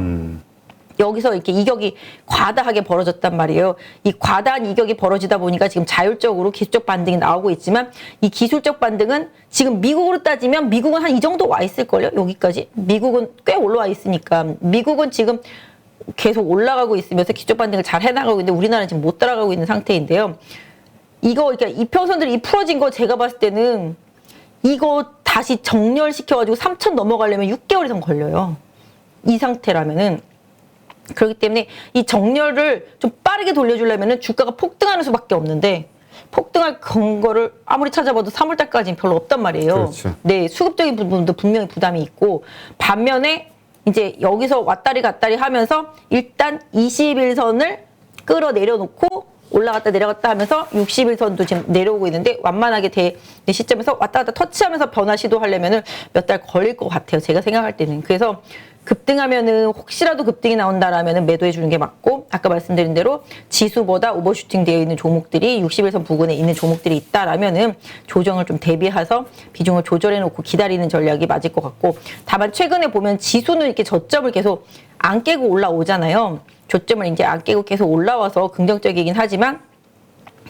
여기서 이렇게 이격이 과다하게 벌어졌단 말이에요. 이 과다한 이격이 벌어지다 보니까 지금 자율적으로 기술적 반등이 나오고 있지만, 이 기술적 반등은 지금 미국으로 따지면 미국은 한 이 정도 와 있을걸요? 여기까지? 미국은 꽤 올라와 있으니까. 미국은 지금 계속 올라가고 있으면서 기술적 반등을 잘 해나가고 있는데 우리나라는 지금 못 따라가고 있는 상태인데요. 이거, 그러니까 이평선들이 풀어진 거 제가 봤을 때는 이거 다시 정렬시켜가지고 3천 넘어가려면 6개월 이상 걸려요. 이 상태라면은. 그렇기 때문에 이 정렬을 좀 빠르게 돌려주려면은 주가가 폭등하는 수밖에 없는데, 폭등할 근거를 아무리 찾아봐도 3월달까지는 별로 없단 말이에요. 그렇죠. 네, 수급적인 부분도 분명히 부담이 있고, 반면에 이제 여기서 왔다리 갔다리 하면서 일단 21선을 끌어내려 놓고 올라갔다 내려갔다 하면서 61선도 지금 내려오고 있는데, 완만하게 된 시점에서 왔다 갔다 터치하면서 변화 시도하려면은 몇 달 걸릴 것 같아요. 제가 생각할 때는. 그래서 급등하면은 혹시라도 급등이 나온다라면은 매도해 주는 게 맞고, 아까 말씀드린 대로 지수보다 오버슈팅 되어 있는 종목들이 61선 부근에 있는 종목들이 있다라면은 조정을 좀 대비해서 비중을 조절해 놓고 기다리는 전략이 맞을 것 같고, 다만 최근에 보면 지수는 이렇게 저점을 계속 안 깨고 올라오잖아요. 저점을 이제 안 깨고 계속 올라와서 긍정적이긴 하지만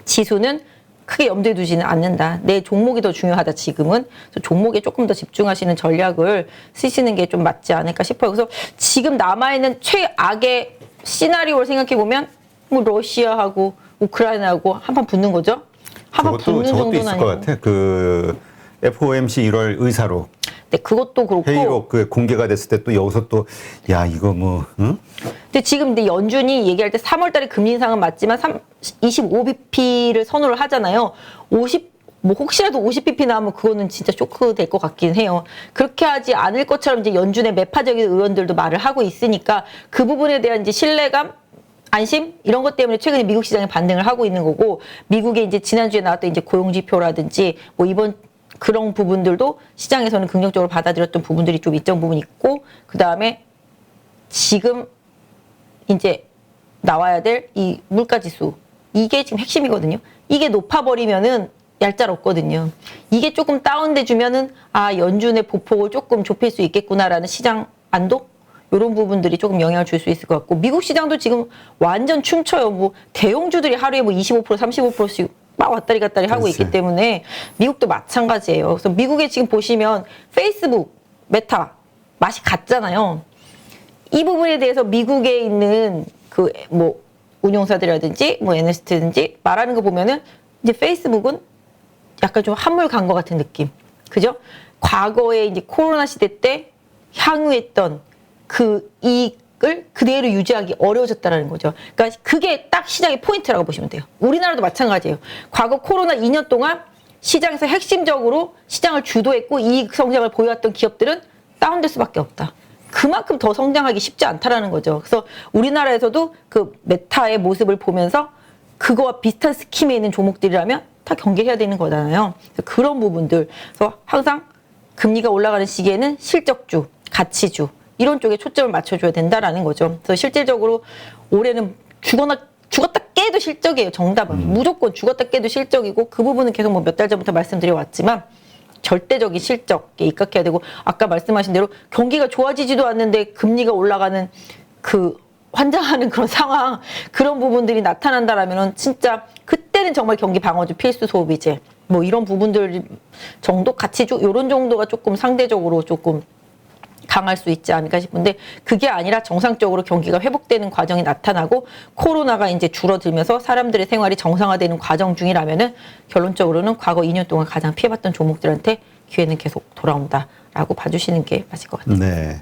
지수는 크게 염두에 두지는 않는다. 내 종목이 더 중요하다, 지금은. 그래서 종목에 조금 더 집중하시는 전략을 쓰시는 게 좀 맞지 않을까 싶어요. 그래서 지금 남아있는 최악의 시나리오를 생각해보면, 뭐, 러시아하고 우크라이나하고 한판 붙는 거죠? 한판 붙는 저것도 정도는 있을 아니고. 것 같아. 그 FOMC 1월 의사로. 네, 그것도 그렇고. 회의록 그 공개가 됐을 때 또 여기서 또, 야, 이거 뭐, 응? 근데 지금 근데 연준이 얘기할 때 3월 달에 금리 인상은 맞지만 25bp를 선호를 하잖아요. 뭐 혹시라도 50bp 나오면 그거는 진짜 쇼크 될 것 같긴 해요. 그렇게 하지 않을 것처럼 이제 연준의 매파적인 의원들도 말을 하고 있으니까 그 부분에 대한 이제 신뢰감, 안심 이런 것 때문에 최근에 미국 시장이 반등을 하고 있는 거고, 미국의 이제 지난주에 나왔던 이제 고용 지표라든지 뭐 이번 그런 부분들도 시장에서는 긍정적으로 받아들였던 부분들이 좀 일정 부분 있고, 그 다음에 지금 이제 나와야 될 이 물가지수, 이게 지금 핵심이거든요. 이게 높아버리면은 얄짤없거든요. 이게 조금 다운돼 주면은 아, 연준의 보폭을 조금 좁힐 수 있겠구나라는 시장 안도, 이런 부분들이 조금 영향을 줄 수 있을 것 같고, 미국 시장도 지금 완전 춤춰요. 뭐 대형주들이 하루에 뭐 25% 35%씩 막 왔다리 갔다리 하고 그렇지. 있기 때문에 미국도 마찬가지예요. 그래서 미국에 지금 보시면 페이스북, 메타 맛이 같잖아요. 이 부분에 대해서 미국에 있는 그 뭐 운용사들이라든지 뭐 애널리스트든지 말하는 거 보면은 이제 페이스북은 약간 좀 한물 간 것 같은 느낌. 그죠? 과거에 이제 코로나 시대 때 향유했던 그 이익을 그대로 유지하기 어려워졌다는 거죠. 그러니까 그게 딱 시장의 포인트라고 보시면 돼요. 우리나라도 마찬가지예요. 과거 코로나 2년 동안 시장에서 핵심적으로 시장을 주도했고 이익 성장을 보여왔던 기업들은 다운될 수밖에 없다. 그만큼 더 성장하기 쉽지 않다라는 거죠. 그래서 우리나라에서도 그 메타의 모습을 보면서 그거와 비슷한 스킴에 있는 종목들이라면 다 경계해야 되는 거잖아요. 그런 부분들. 그래서 항상 금리가 올라가는 시기에는 실적주, 가치주 이런 쪽에 초점을 맞춰줘야 된다라는 거죠. 그래서 실질적으로 올해는 죽었다 깨도 실적이에요. 정답은 무조건 죽었다 깨도 실적이고, 그 부분은 계속 뭐 몇 달 전부터 말씀드려왔지만 절대적인 실적에 입각해야 되고, 아까 말씀하신 대로 경기가 좋아지지도 않는데 금리가 올라가는 그 환장하는 그런 상황, 그런 부분들이 나타난다라면은 진짜 그때는 정말 경기 방어주 필수 소비재 뭐 이런 부분들 정도, 가치주 이런 정도가 조금 상대적으로 조금 강할 수 있지 않을까 싶은데, 그게 아니라 정상적으로 경기가 회복되는 과정이 나타나고 코로나가 이제 줄어들면서 사람들의 생활이 정상화되는 과정 중이라면은 결론적으로는 과거 2년 동안 가장 피해봤던 종목들한테 기회는 계속 돌아온다라고 봐주시는 게 맞을 것 같아요. 네.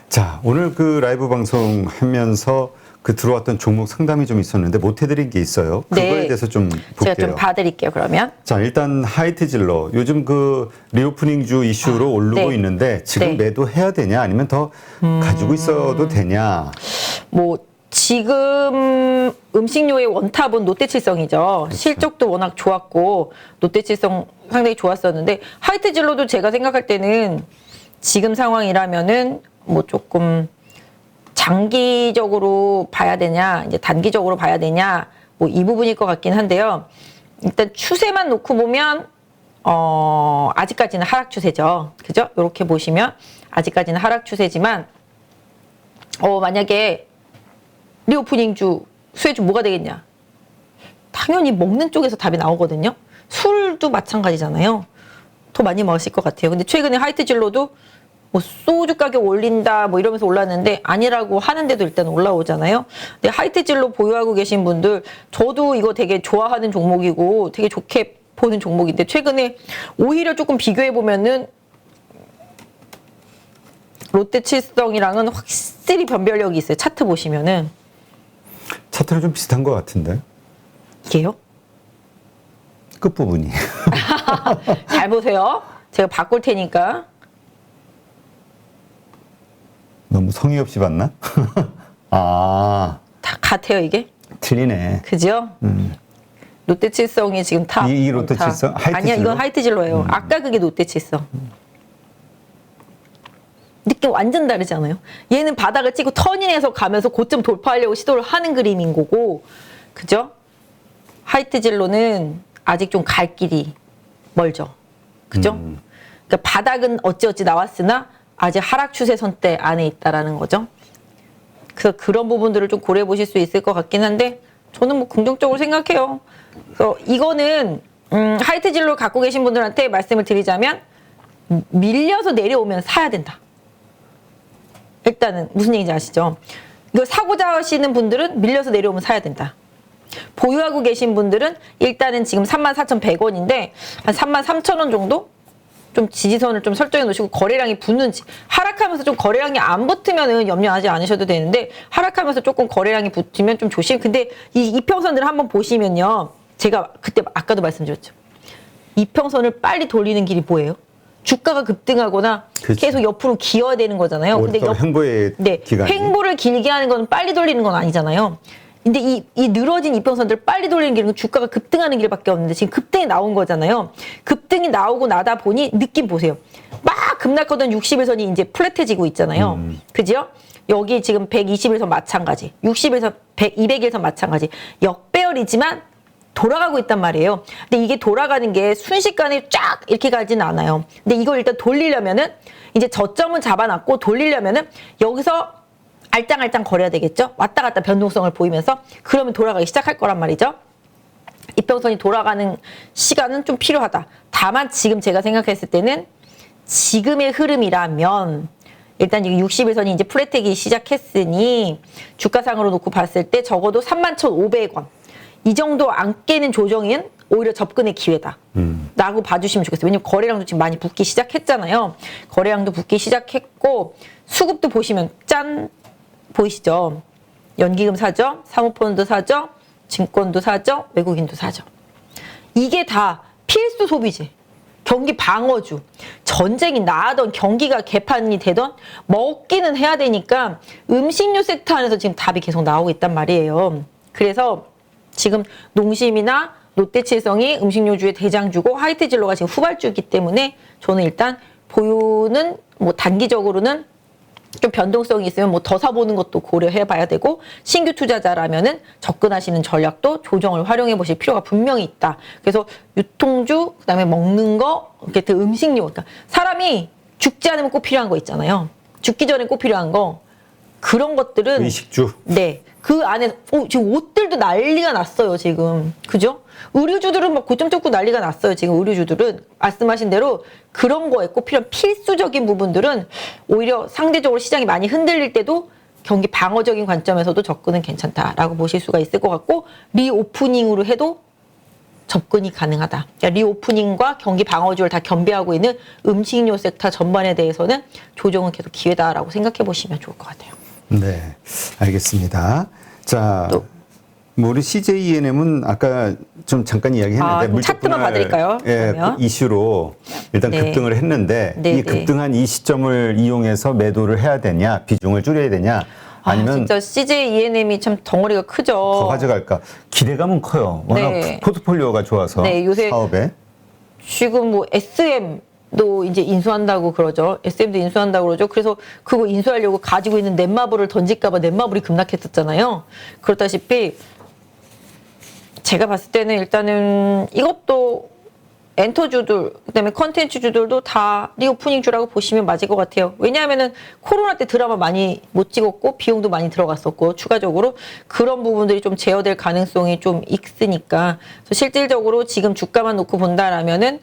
자, 오늘 그 라이브 방송 하면서 그 들어왔던 종목 상담이 좀 있었는데 못 해드린 게 있어요. 그거에 네. 대해서 좀 볼게요. 제가 좀 봐드릴게요, 그러면. 자, 일단 하이트질러 요즘 그 리오프닝주 이슈로 오르고 네. 있는데 지금 네. 매도해야 되냐 아니면 더 가지고 있어도 되냐? 뭐 지금 음식료의 원탑은 롯데칠성이죠. 실적도 워낙 좋았고 롯데칠성 상당히 좋았었는데, 하이트진로도 제가 생각할 때는 지금 상황이라면은 뭐 조금 장기적으로 봐야 되냐, 이제 단기적으로 봐야 되냐, 뭐 이 부분일 것 같긴 한데요. 일단 추세만 놓고 보면 아직까지는 하락 추세죠. 그죠? 이렇게 보시면 아직까지는 하락 추세지만 만약에 리오프닝주 수혜주 뭐가 되겠냐? 당연히 먹는 쪽에서 답이 나오거든요. 술도 마찬가지잖아요. 더 많이 마실 것 같아요. 근데 최근에 하이트 진로도 뭐 소주 가격 올린다 뭐 이러면서 올랐는데 아니라고 하는데도 일단 올라오잖아요. 근데 하이트 진로 보유하고 계신 분들, 저도 이거 되게 좋아하는 종목이고 되게 좋게 보는 종목인데 최근에 오히려 조금 비교해 보면은 롯데칠성이랑은 확실히 변별력이 있어요. 차트 보시면은. 차트랑 좀 비슷한 것 같은데 이게요? 끝부분이. 잘 보세요. 제가 바꿀 테니까. 너무 성의 없이 봤나? 아, 다 같아요, 이게. 틀리네. 그죠? 롯데칠성이 지금 탑. 이 롯데칠성? 탑. 하이트 아니야, 진로? 이건 하이트 진로예요. 아까 그게 롯데칠성. 느낌 완전 다르지 않아요? 얘는 바닥을 찍고 터닝해서 가면서 고점 돌파하려고 시도를 하는 그림인 거고, 그죠? 하이트 진로는 아직 좀 갈 길이 멀죠. 그죠? 그러니까 바닥은 어찌어찌 나왔으나 아직 하락 추세선대 안에 있다라는 거죠. 그래서 그런 부분들을 좀 고려해 보실 수 있을 것 같긴 한데 저는 뭐 긍정적으로 생각해요. 그래서 이거는 하이트 진로를 갖고 계신 분들한테 말씀을 드리자면 밀려서 내려오면 사야 된다. 일단은 무슨 얘기인지 아시죠? 이거 사고자 하시는 분들은 밀려서 내려오면 사야 된다. 보유하고 계신 분들은 일단은 지금 34,100원인데 한 33,000원 정도 좀 지지선을 좀 설정해 놓으시고 거래량이 붙는지, 하락하면서 좀 거래량이 안 붙으면은 염려하지 않으셔도 되는데 하락하면서 조금 거래량이 붙으면 좀 조심. 근데 이 이평선들을 한번 보시면요, 제가 그때 아까도 말씀드렸죠. 이평선을 빨리 돌리는 길이 뭐예요? 주가가 급등하거나 그치. 계속 옆으로 기어야 되는 거잖아요. 근데 횡보의 기간이. 횡보를 길게 하는 건 빨리 돌리는 건 아니잖아요. 근데 이 늘어진 이평선들을 빨리 돌리는 길은 주가가 급등하는 길밖에 없는데 지금 급등이 나온 거잖아요. 급등이 나오고 나다 보니 느낌 보세요. 막 급락하던 60일선이 이제 플랫해지고 있잖아요. 그죠? 여기 지금 120일선 마찬가지, 60일선, 200일선 마찬가지. 역배열이지만 돌아가고 있단 말이에요. 근데 이게 돌아가는 게 순식간에 쫙 이렇게 가지는 않아요. 근데 이걸 일단 돌리려면은 이제 저점은 잡아놨고 돌리려면은 여기서 알짱알짱 거려야 되겠죠? 왔다 갔다 변동성을 보이면서 그러면 돌아가기 시작할 거란 말이죠. 이평선이 돌아가는 시간은 좀 필요하다. 다만 지금 제가 생각했을 때는 지금의 흐름이라면 일단 60일선이 이제 플랫되기 시작했으니 주가상으로 놓고 봤을 때 적어도 31,500원 이 정도 안 깨는 조정인 오히려 접근의 기회다 라고 봐주시면 좋겠어요. 왜냐면 거래량도 지금 많이 붙기 시작했잖아요. 거래량도 붙기 시작했고 수급도 보시면 짠 보이시죠? 연기금 사죠, 사모펀드 사죠, 증권도 사죠, 외국인도 사죠. 이게 다 필수 소비재, 경기 방어주, 전쟁이 나던 경기가 개판이 되던 먹기는 해야 되니까 음식료 섹터 안에서 지금 답이 계속 나오고 있단 말이에요. 그래서 지금 농심이나 롯데칠성이 음식료주의 대장주고 하이트 진로가 지금 후발주이기 때문에 저는 일단 보유는 뭐 단기적으로는 좀 변동성이 있으면 뭐 더 사보는 것도 고려해 봐야 되고 신규 투자자라면은 접근하시는 전략도 조정을 활용해 보실 필요가 분명히 있다. 그래서 유통주, 그다음에 먹는 거, 이렇게 음식료, 그러니까 사람이 죽지 않으면 꼭 필요한 거 있잖아요. 죽기 전에 꼭 필요한 거, 그런 것들은 의식주. 네. 그 안에 지금 옷들도 난리가 났어요, 지금. 그죠? 의류주들은 막 고점 찍고 난리가 났어요, 지금 의류주들은. 말씀하신 대로 그런 거에 꼭 필요한 필수적인 부분들은 오히려 상대적으로 시장이 많이 흔들릴 때도 경기 방어적인 관점에서도 접근은 괜찮다라고 보실 수가 있을 것 같고, 리오프닝으로 해도 접근이 가능하다. 그러니까 리오프닝과 경기 방어주를 다 겸비하고 있는 음식료 섹터 전반에 대해서는 조정은 계속 기회다라고 생각해 보시면 좋을 것 같아요. 네, 알겠습니다. 자, 뭐 우리 CJENM은 아까 좀 잠깐 이야기했는데 차트만 봐드릴까요? 예, 그러면? 이슈로 일단 네. 급등을 했는데 네, 이 급등한 이 시점을 이용해서 매도를 해야 되냐, 비중을 줄여야 되냐, 아니면 진짜 CJENM이 참 덩어리가 크죠. 더 가져갈까? 기대감은 커요. 워낙 네. 포트폴리오가 좋아서 네, 요새 사업에. 지금 뭐 SM SM도 이제 인수한다고 그러죠. SM도 인수한다고 그러죠. 그래서 그거 인수하려고 가지고 있는 넷마블을 던질까봐 넷마블이 급락했었잖아요. 그렇다시피 제가 봤을 때는 일단은 이것도 엔터주들, 그다음에 컨텐츠주들도 다 리오프닝주라고 보시면 맞을 것 같아요. 왜냐하면은 코로나 때 드라마 많이 못 찍었고 비용도 많이 들어갔었고 추가적으로 그런 부분들이 좀 제어될 가능성이 좀 있으니까 그래서 실질적으로 지금 주가만 놓고 본다라면은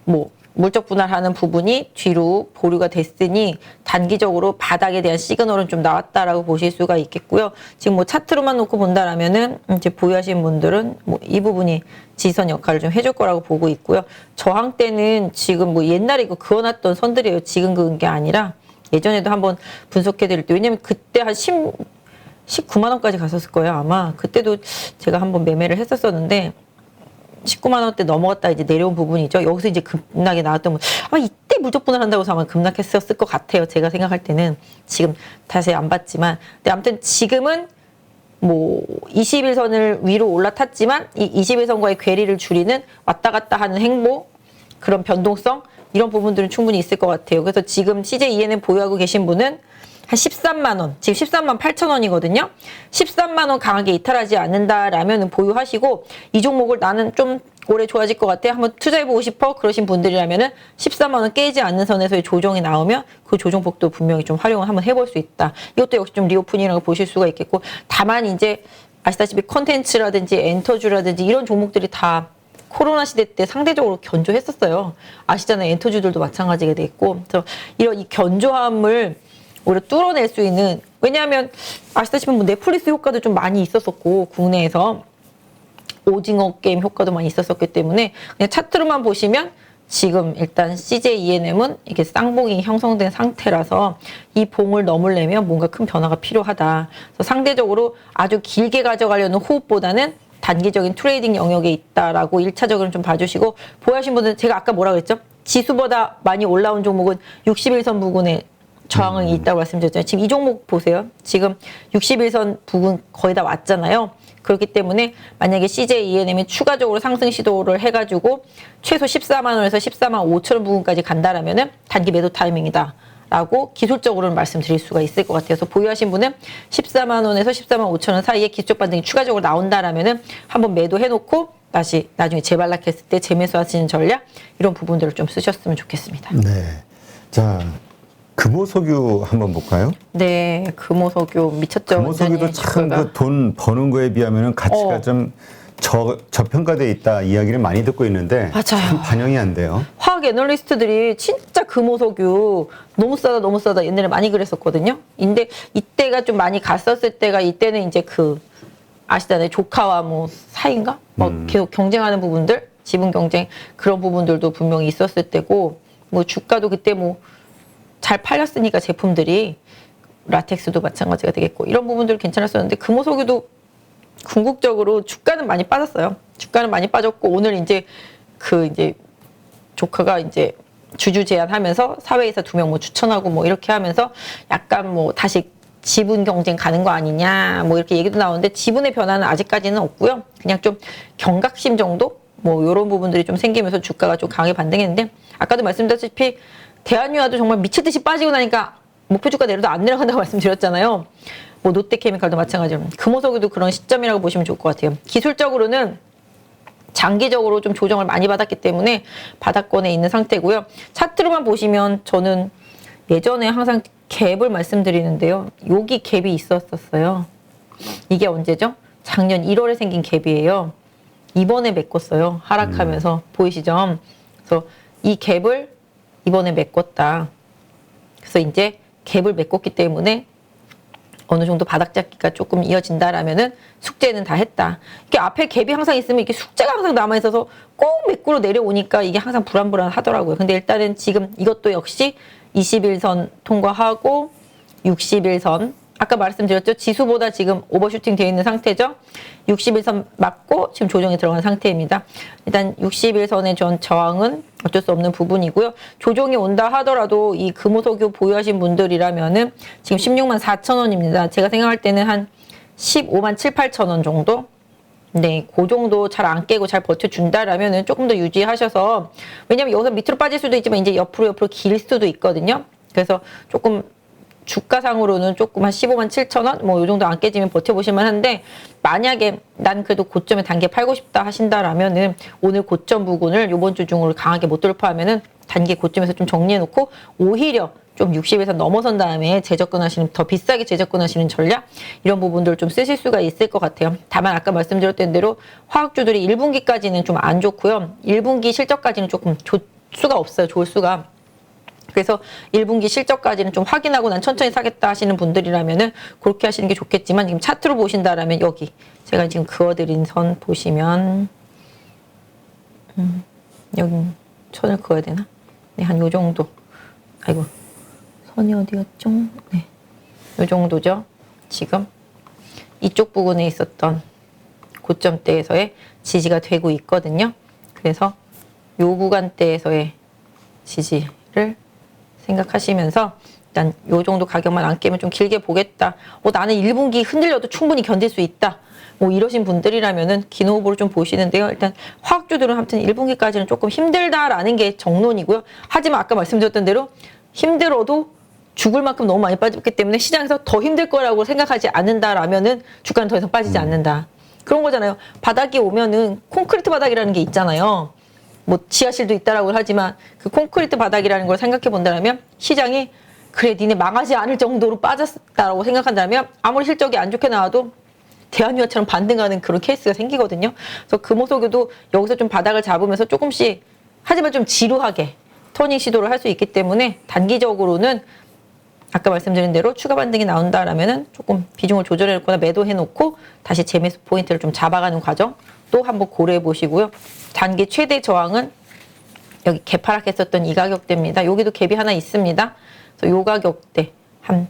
뭐 물적 분할하는 부분이 뒤로 보류가 됐으니 단기적으로 바닥에 대한 시그널은 좀 나왔다라고 보실 수가 있겠고요. 지금 뭐 차트로만 놓고 본다라면은 이제 보유하신 분들은 뭐 이 부분이 지선 역할을 좀 해줄 거라고 보고 있고요. 저항 때는 지금 뭐 옛날에 이거 그어놨던 선들이에요. 지금 그은 게 아니라 예전에도 한번 분석해 드릴 때 왜냐면 그때 한 19만 원까지 갔었을 거예요. 아마 그때도 제가 한번 매매를 했었었는데 19만 원대 넘어갔다 이제 내려온 부분이죠. 여기서 이제 급락이 나왔던 분, 아마 이때 물적 분할한다고 해서 아마 급락했었을 것 같아요. 제가 생각할 때는 지금 다시 안 봤지만, 근데 아무튼 지금은 뭐 21선을 위로 올라탔지만 이 21선과의 괴리를 줄이는 왔다 갔다 하는 행보, 그런 변동성 이런 부분들은 충분히 있을 것 같아요. 그래서 지금 CJENM 보유하고 계신 분은 한 13만 원, 지금 13만 8천 원이거든요. 13만 원 강하게 이탈하지 않는다라면 보유하시고 이 종목을 나는 좀 올해 좋아질 것 같아. 한번 투자해보고 싶어. 그러신 분들이라면은 13만 원 깨지 않는 선에서의 조정이 나오면 그 조정폭도 분명히 좀 활용을 한번 해볼 수 있다. 이것도 역시 좀 리오프닝이라고 보실 수가 있겠고 다만 이제 아시다시피 컨텐츠라든지 엔터주라든지 이런 종목들이 다 코로나 시대 때 상대적으로 견조했었어요. 아시잖아요. 엔터주들도 마찬가지가 됐고. 그래서 이런 이 견조함을 오히려 뚫어낼 수 있는, 왜냐하면 아시다시피 뭐 넷플릭스 효과도 좀 많이 있었었고 국내에서 오징어 게임 효과도 많이 있었었기 때문에 그냥 차트로만 보시면 지금 일단 CJENM은 이게 쌍봉이 형성된 상태라서 이 봉을 넘으려면 뭔가 큰 변화가 필요하다. 그래서 상대적으로 아주 길게 가져가려는 호흡보다는 단기적인 트레이딩 영역에 있다라고 1차적으로 좀 봐주시고, 보유하신 분들은 제가 아까 뭐라 그랬죠? 지수보다 많이 올라온 종목은 61선 부근에 저항이 있다고 말씀드렸잖아요. 지금 이 종목 보세요. 지금 61선 부근 거의 다 왔잖아요. 그렇기 때문에 만약에 CJENM이 추가적으로 상승 시도를 해가지고 최소 14만 원에서 14만 5천 원 부근까지 간다라면은 단기 매도 타이밍이다. 라고 기술적으로는 말씀드릴 수가 있을 것 같아서 보유하신 분은 14만 원에서 14만 5천 원 사이에 기술적 반등이 추가적으로 나온다라면은 한번 매도해놓고 다시 나중에 재발락했을 때 재매수하시는 전략 이런 부분들을 좀 쓰셨으면 좋겠습니다. 네. 자, 금호석유 한번 볼까요? 네, 금호석유 미쳤죠. 금호석유도 참 그 돈 버는 거에 비하면 가치가 좀 저평가돼 있다 이야기를 많이 듣고 있는데 맞아요. 참 반영이 안 돼요. 화학 애널리스트들이 진짜 금호석유 너무 싸다 너무 싸다 옛날에 많이 그랬었거든요. 근데 이때가 좀 많이 갔었을 때가 이때는 이제 그 아시잖아요. 조카와 뭐 사이인가? 막 계속 경쟁하는 부분들, 지분 경쟁 그런 부분들도 분명히 있었을 때고 뭐 주가도 그때 뭐 잘 팔렸으니까 제품들이 라텍스도 마찬가지가 되겠고 이런 부분들 괜찮았었는데 금호석유도 궁극적으로 주가는 많이 빠졌어요. 주가는 많이 빠졌고 오늘 이제 그 이제 조카가 이제 주주 제안하면서 사회이사 2명 뭐 추천하고 뭐 이렇게 하면서 약간 뭐 다시 지분 경쟁 가는 거 아니냐 뭐 이렇게 얘기도 나오는데 지분의 변화는 아직까지는 없고요. 그냥 좀 경각심 정도 뭐 이런 부분들이 좀 생기면서 주가가 좀 강하게 반등했는데 아까도 말씀드렸다시피 대한유화도 정말 미치듯이 빠지고 나니까 목표 주가 내려도 안 내려간다고 말씀드렸잖아요. 뭐 롯데케미칼도 마찬가지로 금호석유도 그런 시점이라고 보시면 좋을 것 같아요. 기술적으로는 장기적으로 좀 조정을 많이 받았기 때문에 바닥권에 있는 상태고요. 차트로만 보시면 저는 예전에 항상 갭을 말씀드리는데요. 여기 갭이 있었어요. 이게 언제죠? 작년 1월에 생긴 갭이에요. 이번에 메꿨어요. 하락하면서 보이시죠? 그래서 이 갭을 이번에 메꿨다. 그래서 이제 갭을 메꿨기 때문에 어느 정도 바닥 잡기가 조금 이어진다라면은 숙제는 다 했다. 이게 앞에 갭이 항상 있으면 이게 숙제가 항상 남아 있어서 꼭 매꾸로 내려오니까 이게 항상 불안불안하더라고요. 근데 일단은 지금 이것도 역시 21선 통과하고 61선 아까 말씀드렸죠. 지수보다 지금 오버슈팅 되어 있는 상태죠. 61선 맞고 지금 조정이 들어간 상태입니다. 일단 61선의 전 저항은 어쩔 수 없는 부분이고요. 조정이 온다 하더라도 이 금호석유 보유하신 분들이라면은 지금 16만 4천 원입니다. 제가 생각할 때는 한 15만 7, 8천 원 정도 네, 그 정도 잘 안 깨고 잘 버텨준다라면은 조금 더 유지하셔서, 왜냐면 여기서 밑으로 빠질 수도 있지만 이제 옆으로 길 수도 있거든요. 그래서 조금 주가상으로는 조금 한 15만 7천 원? 뭐 이 정도 안 깨지면 버텨보실만 한데, 만약에 난 그래도 고점에 단계 팔고 싶다 하신다라면은 오늘 고점 부근을 이번 주 중으로 강하게 못 돌파하면은 단계 고점에서 좀 정리해놓고 오히려 좀 60에서 넘어선 다음에 재접근하시는, 더 비싸게 재접근하시는 전략, 이런 부분들을 좀 쓰실 수가 있을 것 같아요. 다만 아까 말씀드렸던 대로 화학주들이 1분기까지는 좀 안 좋고요. 1분기 실적까지는 조금 좋을 수가 없어요. 좋을 수가. 그래서 1분기 실적까지는 좀 확인하고 난 천천히 사겠다 하시는 분들이라면은 그렇게 하시는 게 좋겠지만, 지금 차트로 보신다라면 여기 제가 지금 그어드린 선 보시면 여기 선을 그어야 되나? 네, 한 요 정도. 아이고, 선이 어디였죠? 네, 요 정도죠. 지금 이쪽 부분에 있었던 고점대에서의 지지가 되고 있거든요. 그래서 요 구간대에서의 지지를 생각하시면서 일단 요 정도 가격만 안 깨면 좀 길게 보겠다. 나는 1분기 흔들려도 충분히 견딜 수 있다. 뭐 이러신 분들이라면은 긴 호흡으로 좀 보시는데요. 일단 화학주들은 아무튼 1분기까지는 조금 힘들다라는 게 정론이고요. 하지만 아까 말씀드렸던 대로 힘들어도 죽을 만큼 너무 많이 빠졌기 때문에 시장에서 더 힘들 거라고 생각하지 않는다라면은 주가는 더 이상 빠지지 않는다. 그런 거잖아요. 바닥이 오면은 콘크리트 바닥이라는 게 있잖아요. 뭐 지하실도 있다라고 하지만 그 콘크리트 바닥이라는 걸 생각해 본다면 시장이 그래 니네 망하지 않을 정도로 빠졌다라고 생각한다면 아무리 실적이 안 좋게 나와도 대한유화처럼 반등하는 그런 케이스가 생기거든요. 그래서 금호석유도 여기서 좀 바닥을 잡으면서 조금씩 하지만 좀 지루하게 터닝 시도를 할 수 있기 때문에 단기적으로는 아까 말씀드린 대로 추가 반등이 나온다라면은 조금 비중을 조절해 놓거나 매도해 놓고 다시 재매수 포인트를 좀 잡아가는 과정 또 한번 고려해 보시고요. 단기 최대 저항은 여기 개파락했었던 이 가격대입니다. 여기도 갭이 하나 있습니다. 그래서 요 가격대 한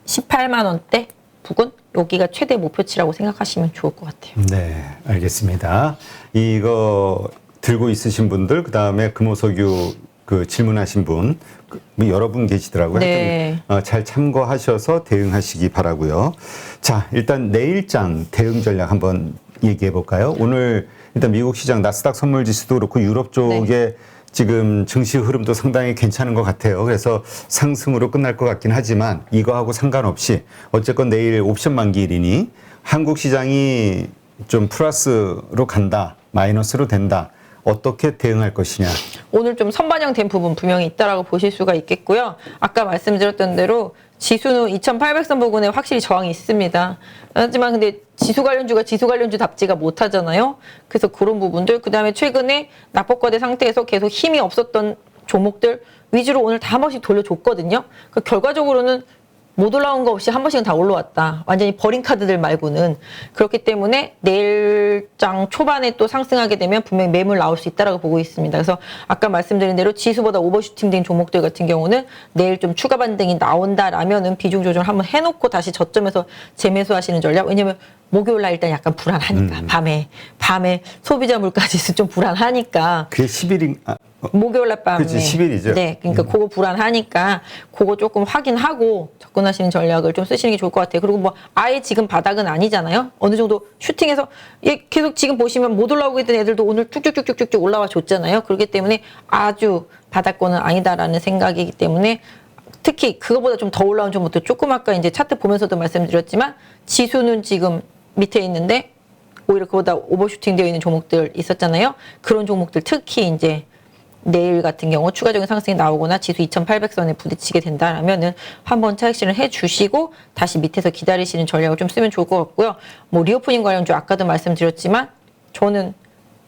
18만 원대 부근 여기가 최대 목표치라고 생각하시면 좋을 것 같아요. 네, 알겠습니다. 이거 들고 있으신 분들, 그 다음에 금호석유 그 질문하신 분, 뭐 여러 분 계시더라고요. 네. 잘 참고하셔서 대응하시기 바라고요. 자, 일단 내일장 대응 전략 한번 얘기해 볼까요? 오늘 일단 미국 시장 나스닥 선물 지수도 그렇고 유럽 쪽에 네. 지금 증시 흐름도 상당히 괜찮은 것 같아요. 그래서 상승으로 끝날 것 같긴 하지만 이거하고 상관없이 어쨌건 내일 옵션 만기일이니 한국 시장이 좀 플러스로 간다, 마이너스로 된다. 어떻게 대응할 것이냐. 오늘 좀 선반영된 부분 분명히 있다라고 보실 수가 있겠고요. 아까 말씀드렸던 대로 지수는 2800선 부근에 확실히 저항이 있습니다. 하지만 근데 지수 관련주가 지수 관련주답지가 못하잖아요. 그래서 그런 부분들, 그 다음에 최근에 낙폭과대 상태에서 계속 힘이 없었던 종목들 위주로 오늘 다 한 번씩 돌려줬거든요. 그러니까 결과적으로는 못 올라온 거 없이 한 번씩은 다 올라왔다. 완전히 버린 카드들 말고는. 그렇기 때문에 내일장 초반에 또 상승하게 되면 분명히 매물 나올 수 있다라고 보고 있습니다. 그래서 아까 말씀드린 대로 지수보다 오버슈팅된 종목들 같은 경우는 내일 좀 추가 반등이 나온다라면은 비중 조절 한번 해놓고 다시 저점에서 재매수하시는 전략. 왜냐면 목요일 날 일단 약간 불안하니까 밤에 소비자 물가 지수 좀 불안하니까. 그게 10일인 목요일 날 밤에. 그치, 10일이죠. 네. 그러니까 그거 불안하니까 그거 조금 확인하고 접근하시는 전략을 좀 쓰시는 게 좋을 것 같아요. 그리고 뭐 아예 지금 바닥은 아니잖아요. 어느 정도 슈팅해서 계속 지금 보시면 못 올라오고 있던 애들도 오늘 쭉쭉쭉쭉쭉 올라와 줬잖아요. 그렇기 때문에 아주 바닥권은 아니다라는 생각이기 때문에 특히 그거보다 좀 더 올라온 종목들 조금 아까 이제 차트 보면서도 말씀드렸지만 지수는 지금 밑에 있는데 오히려 그보다 오버슈팅 되어 있는 종목들 있었잖아요. 그런 종목들 특히 이제 내일 같은 경우 추가적인 상승이 나오거나 지수 2800선에 부딪히게 된다라면은 한번 차익실을 해주시고 다시 밑에서 기다리시는 전략을 좀 쓰면 좋을 것 같고요. 뭐 리오프닝 관련주 아까도 말씀드렸지만 저는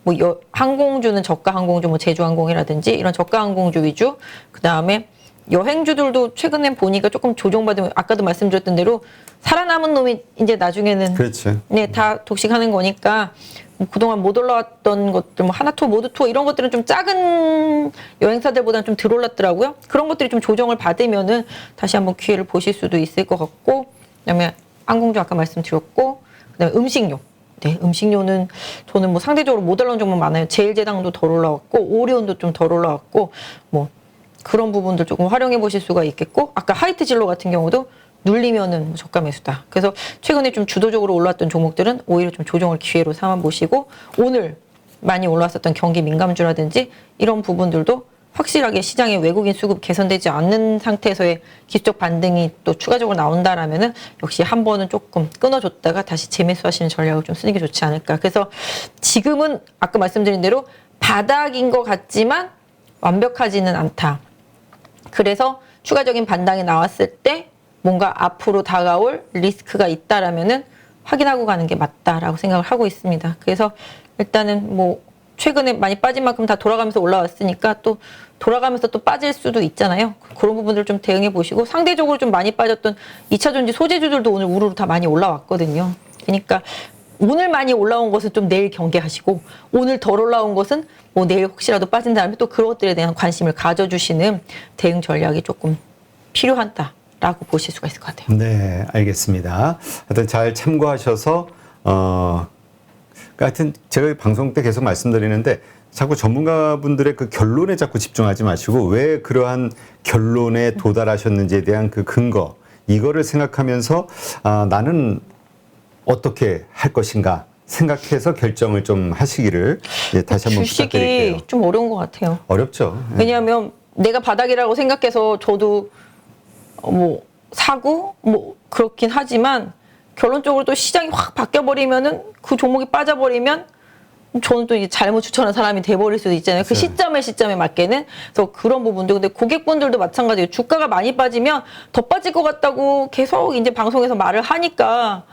뭐 항공주는 저가 항공주, 뭐 제주항공이라든지 이런 저가 항공주 위주, 그 다음에 여행주들도 최근에 보니까 조금 조정받으면 아까도 말씀드렸던 대로 살아남은 놈이 이제 나중에는 그렇죠. 네, 다 독식하는 거니까 뭐 그동안 못 올라왔던 것들, 뭐 하나투어, 모두투어 이런 것들은 좀 작은 여행사들보다는 좀 덜 올랐더라고요. 그런 것들이 좀 조정을 받으면은 다시 한번 기회를 보실 수도 있을 것 같고, 그다음에 항공주 아까 말씀드렸고, 그다음에 음식료. 네, 음식료는 저는 뭐 상대적으로 못 올라온 종목 많아요. 제일제당도 덜 올라왔고, 오리온도 좀 덜 올라왔고, 뭐 그런 부분들 조금 활용해 보실 수가 있겠고, 아까 하이트진로 같은 경우도 눌리면은 저가 매수다. 그래서 최근에 좀 주도적으로 올라왔던 종목들은 오히려 좀 조정을 기회로 삼아 보시고 오늘 많이 올라왔었던 경기 민감주라든지 이런 부분들도 확실하게 시장의 외국인 수급 개선되지 않는 상태에서의 기술적 반등이 또 추가적으로 나온다라면은 역시 한 번은 조금 끊어줬다가 다시 재매수하시는 전략을 좀 쓰는 게 좋지 않을까. 그래서 지금은 아까 말씀드린 대로 바닥인 것 같지만 완벽하지는 않다. 그래서 추가적인 반등이 나왔을 때 뭔가 앞으로 다가올 리스크가 있다라면은 확인하고 가는 게 맞다라고 생각을 하고 있습니다. 그래서 일단은 뭐 최근에 많이 빠진 만큼 다 돌아가면서 올라왔으니까 또 돌아가면서 또 빠질 수도 있잖아요. 그런 부분들 좀 대응해 보시고 상대적으로 좀 많이 빠졌던 2차 전지 소재주들도 오늘 우르르 다 많이 올라왔거든요. 그러니까 오늘 많이 올라온 것은 좀 내일 경계하시고 오늘 덜 올라온 것은 뭐 내일 혹시라도 빠진 다음에 또 그런 것들에 대한 관심을 가져주시는 대응 전략이 조금 필요하다라고 보실 수가 있을 것 같아요. 네, 알겠습니다. 하여튼 잘 참고하셔서 하여튼 제가 방송 때 계속 말씀드리는데 자꾸 전문가분들의 그 결론에 자꾸 집중하지 마시고 왜 그러한 결론에 도달하셨는지에 대한 그 근거 이거를 생각하면서 나는 어떻게 할 것인가 생각해서 결정을 좀 하시기를 다시 한번 부탁드릴게요. 주식이 좀 어려운 것 같아요. 어렵죠. 왜냐하면 내가 바닥이라고 생각해서 저도 뭐 사고 뭐 그렇긴 하지만 결론적으로 또 시장이 확 바뀌어버리면은 그 종목이 빠져버리면 저는 또 이제 잘못 추천한 사람이 돼버릴 수도 있잖아요. 그 시점에 맞게는. 그래서 그런 부분도. 근데 고객분들도 마찬가지예요. 주가가 많이 빠지면 더 빠질 것 같다고 계속 이제 방송에서 말을 하니까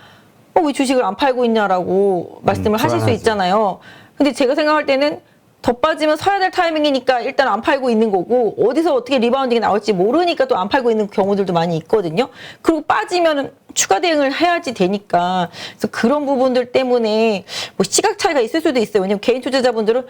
왜 주식을 안 팔고 있냐라고 말씀을 하실 수 있잖아요. 근데 제가 생각할 때는 더 빠지면 서야 될 타이밍이니까 일단 안 팔고 있는 거고 어디서 어떻게 리바운딩이 나올지 모르니까 또 안 팔고 있는 경우들도 많이 있거든요. 그리고 빠지면은 추가 대응을 해야지 되니까 그래서 그런 부분들 때문에 뭐 시각 차이가 있을 수도 있어요. 왜냐면 개인 투자자분들은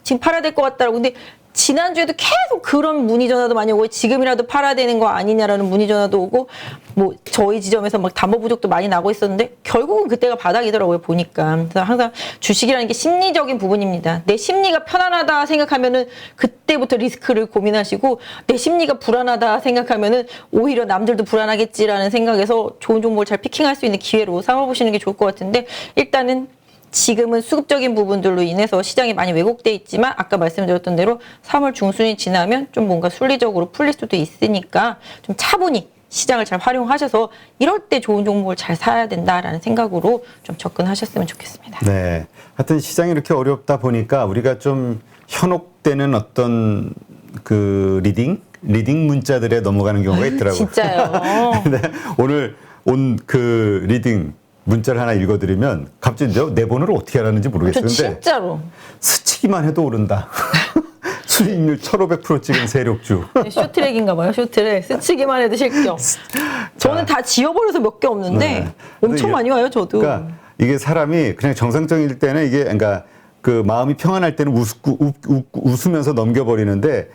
지금 팔아야 될 것 같다라고 근데 지난주에도 계속 그런 문의 전화도 많이 오고 지금이라도 팔아야 되는 거 아니냐라는 문의 전화도 오고 뭐 저희 지점에서 막 담보 부족도 많이 나고 있었는데 결국은 그때가 바닥이더라고요 보니까. 그래서 항상 주식이라는 게 심리적인 부분입니다. 내 심리가 편안하다 생각하면은 그때부터 리스크를 고민하시고 내 심리가 불안하다 생각하면은 오히려 남들도 불안하겠지라는 생각에서 좋은 정보를 잘 피킹할 수 있는 기회로 삼아보시는 게 좋을 것 같은데 일단은 지금은 수급적인 부분들로 인해서 시장이 많이 왜곡돼 있지만 아까 말씀드렸던 대로 3월 중순이 지나면 좀 뭔가 순리적으로 풀릴 수도 있으니까 좀 차분히 시장을 잘 활용하셔서 이럴 때 좋은 종목을 잘 사야 된다라는 생각으로 좀 접근하셨으면 좋겠습니다. 네. 하여튼 시장이 이렇게 어렵다 보니까 우리가 좀 현혹되는 어떤 그 리딩 문자들에 넘어가는 경우가 있더라고요. 진짜요. 근데 오늘 온 그 리딩 문자를 하나 읽어드리면 갑자기 내 번호를 어떻게 알았는지 모르겠어요. 저 진짜로. 스치기만 해도 오른다. 수익률 1500% 찍은 세력주. 쇼트랙인가 봐요. 쇼트랙. 스치기만 해도 실격. 저는 다 지워버려서 몇 개 없는데 네. 엄청 많이 와요. 저도. 그러니까 이게 사람이 그냥 정상적일 때는 이게 그러니까 그 마음이 평안할 때는 웃으면서 넘겨버리는데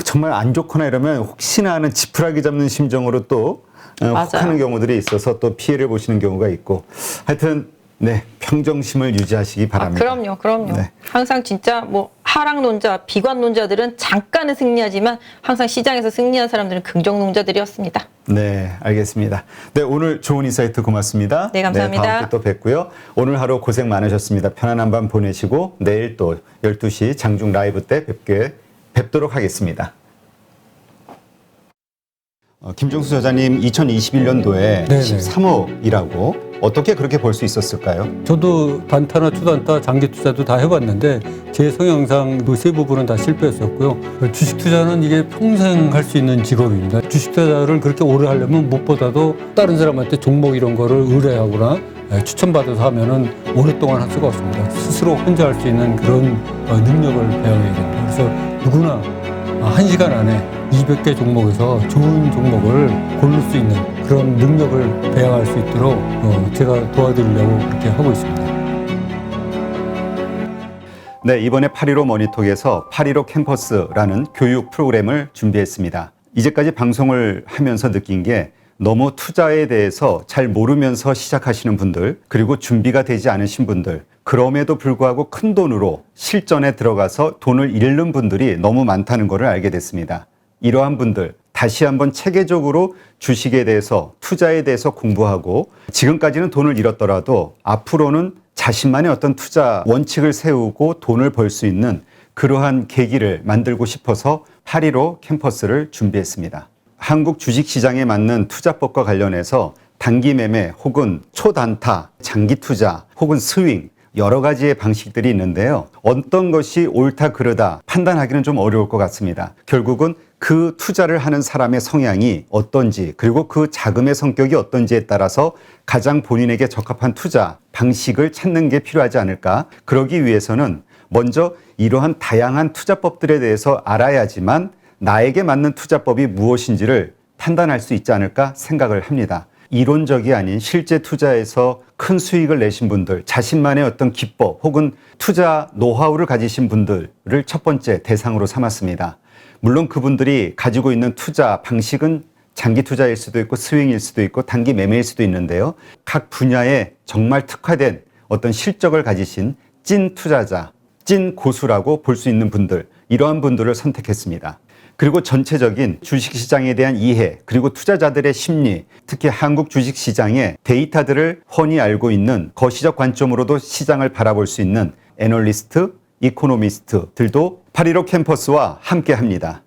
정말 안 좋거나 이러면 혹시나 하는 지푸라기 잡는 심정으로 또 혹하는 경우들이 있어서 또 피해를 보시는 경우가 있고 하여튼 네 평정심을 유지하시기 바랍니다. 그럼요. 네. 항상 진짜 뭐 하락론자, 비관론자들은 잠깐은 승리하지만 항상 시장에서 승리한 사람들은 긍정론자들이었습니다. 네, 알겠습니다. 네, 오늘 좋은 인사이트 고맙습니다. 네, 감사합니다. 네, 다음 주에 또 뵙고요. 오늘 하루 고생 많으셨습니다. 편안한 밤 보내시고 내일 또 12시 장중 라이브 때 뵙도록 하겠습니다. 김종수 저자님 2021년도에 13억이라고 어떻게 그렇게 벌 수 있었을까요? 저도 단타나 초단타, 장기 투자도 다 해봤는데 제 성향상 세 부분은 다 실패했었고요. 주식 투자는 이게 평생 할 수 있는 직업입니다. 주식 투자를 그렇게 오래 하려면 무엇보다도 다른 사람한테 종목 이런 거를 의뢰하거나 추천받아서 하면은 오랫동안 할 수가 없습니다. 스스로 혼자 할 수 있는 그런 능력을 배워야 됩니다. 그래서 누구나 1시간 안에 200개 종목에서 좋은 종목을 고를 수 있는 그런 능력을 배양할 수 있도록 제가 도와드리려고 그렇게 하고 있습니다. 네, 이번에 8.15 머니톡에서 8.15 캠퍼스라는 교육 프로그램을 준비했습니다. 이제까지 방송을 하면서 느낀 게 너무 투자에 대해서 잘 모르면서 시작하시는 분들, 그리고 준비가 되지 않으신 분들, 그럼에도 불구하고 큰 돈으로 실전에 들어가서 돈을 잃는 분들이 너무 많다는 것을 알게 됐습니다. 이러한 분들 다시 한번 체계적으로 주식에 대해서 투자에 대해서 공부하고 지금까지는 돈을 잃었더라도 앞으로는 자신만의 어떤 투자 원칙을 세우고 돈을 벌 수 있는 그러한 계기를 만들고 싶어서 8.15 캠퍼스를 준비했습니다. 한국 주식시장에 맞는 투자법과 관련해서 단기 매매 혹은 초단타, 장기 투자 혹은 스윙 여러 가지의 방식들이 있는데요. 어떤 것이 옳다 그르다 판단하기는 좀 어려울 것 같습니다. 결국은 그 투자를 하는 사람의 성향이 어떤지 그리고 그 자금의 성격이 어떤지에 따라서 가장 본인에게 적합한 투자 방식을 찾는 게 필요하지 않을까. 그러기 위해서는 먼저 이러한 다양한 투자법들에 대해서 알아야지만 나에게 맞는 투자법이 무엇인지를 판단할 수 있지 않을까 생각을 합니다. 이론적이 아닌 실제 투자에서 큰 수익을 내신 분들, 자신만의 어떤 기법 혹은 투자 노하우를 가지신 분들을 첫 번째 대상으로 삼았습니다. 물론 그분들이 가지고 있는 투자 방식은 장기 투자일 수도 있고 스윙일 수도 있고 단기 매매일 수도 있는데요. 각 분야에 정말 특화된 어떤 실적을 가지신 찐 투자자, 찐 고수라고 볼 수 있는 분들, 이러한 분들을 선택했습니다. 그리고 전체적인 주식시장에 대한 이해, 그리고 투자자들의 심리, 특히 한국 주식시장의 데이터들을 훤히 알고 있는 거시적 관점으로도 시장을 바라볼 수 있는 애널리스트, 이코노미스트들도 8.15 캠퍼스와 함께 합니다.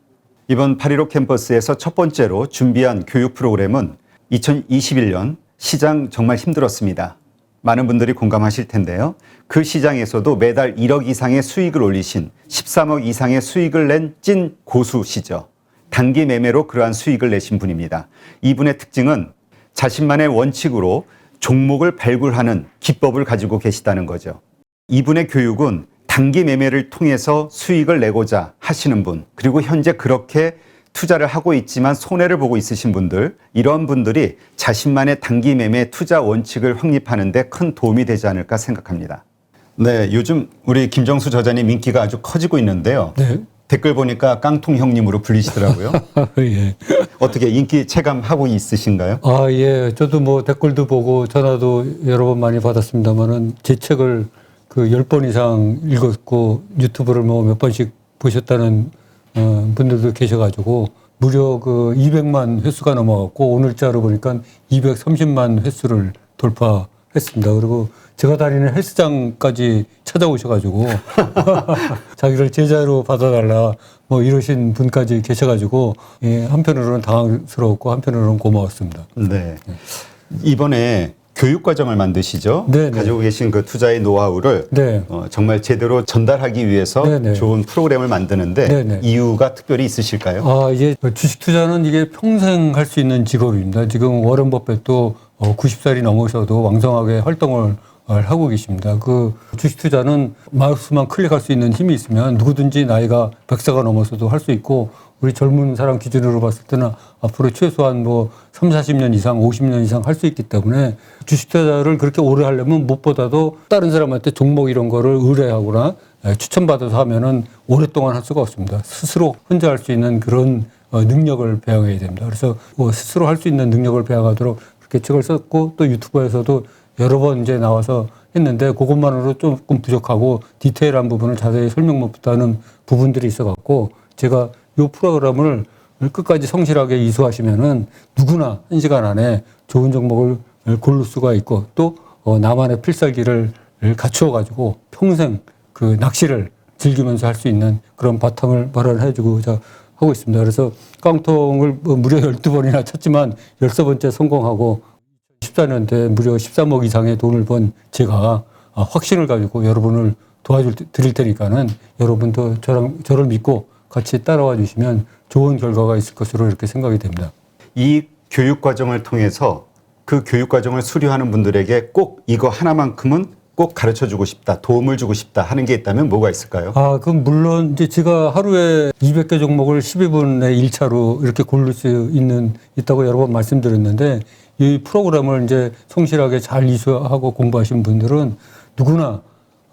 이번 8.15 캠퍼스에서 첫 번째로 준비한 교육 프로그램은 2021년 시장 정말 힘들었습니다. 많은 분들이 공감하실 텐데요. 그 시장에서도 매달 1억 이상의 수익을 올리신 13억 이상의 수익을 낸 찐 고수시죠. 단기 매매로 그러한 수익을 내신 분입니다. 이분의 특징은 자신만의 원칙으로 종목을 발굴하는 기법을 가지고 계시다는 거죠. 이분의 교육은 단기 매매를 통해서 수익을 내고자 하시는 분, 그리고 현재 그렇게 투자를 하고 있지만 손해를 보고 있으신 분들, 이런 분들이 자신만의 단기 매매 투자 원칙을 확립하는 데 큰 도움이 되지 않을까 생각합니다. 네, 요즘 우리 김정수 저자님 인기가 아주 커지고 있는데요. 네. 댓글 보니까 깡통 형님으로 불리시더라고요. 예. 어떻게 인기 체감하고 있으신가요? 아, 예. 저도 뭐 댓글도 보고 전화도 여러 번 많이 받았습니다만은 제 책을 그 10번 이상 읽었고 유튜브를 뭐 몇 번씩 보셨다는 분들도 계셔가지고 무려 그 200만 횟수가 넘어갔고 오늘자로 보니까 230만 횟수를 돌파했습니다. 그리고 제가 다니는 헬스장까지 찾아오셔가지고 자기를 제자로 받아달라 뭐 이러신 분까지 계셔가지고 예, 한편으로는 당황스러웠고 한편으로는 고마웠습니다. 네. 이번에 교육과정을 만드시죠? 네네. 가지고 계신 그 투자의 노하우를 네. 정말 제대로 전달하기 위해서 네네. 좋은 프로그램을 만드는데 네네. 이유가 특별히 있으실까요? 아, 이게 주식 투자는 이게 평생 할 수 있는 직업입니다. 지금 워런 버핏도 90살이 넘으셔도 왕성하게 활동을 하고 계십니다. 그 주식 투자는 마우스만 클릭할 수 있는 힘이 있으면 누구든지 나이가 100세가 넘어서도 할 수 있고 우리 젊은 사람 기준으로 봤을 때는 앞으로 최소한 뭐 3, 40년 이상, 50년 이상 할 수 있기 때문에 주식 투자를 그렇게 오래 하려면 무엇보다도 다른 사람한테 종목 이런 거를 의뢰하거나 추천받아서 하면은 오랫동안 할 수가 없습니다. 스스로 혼자 할 수 있는 그런 능력을 배워야 됩니다. 그래서 스스로 할 수 있는 능력을 배워가도록 그렇게 책을 썼고 또 유튜브에서도 여러 번 이제 나와서 했는데 그것만으로 조금 부족하고 디테일한 부분을 자세히 설명 못하는 부분들이 있어갖고 제가 이 프로그램을 끝까지 성실하게 이수하시면은 누구나 1시간 안에 좋은 종목을 고를 수가 있고 또 나만의 필살기를 갖추어가지고 평생 그 낚시를 즐기면서 할 수 있는 그런 바탕을 마련해주고자 하고 있습니다. 그래서 깡통을 무려 12번이나 쳤지만 13번째 성공하고 14년대 무려 13억 이상의 돈을 번 제가 확신을 가지고 여러분을 도와드릴 테니까는 여러분도 저를 믿고 같이 따라와 주시면 좋은 결과가 있을 것으로 이렇게 생각이 됩니다. 이 교육 과정을 통해서 그 교육 과정을 수료하는 분들에게 꼭 이거 하나만큼은 꼭 가르쳐 주고 싶다, 도움을 주고 싶다 하는 게 있다면 뭐가 있을까요? 아, 그럼 물론 이제 제가 하루에 200개 종목을 12분의 1차로 이렇게 고를 수 있다고 여러 번 말씀드렸는데 이 프로그램을 이제 성실하게 잘 이수하고 공부하신 분들은 누구나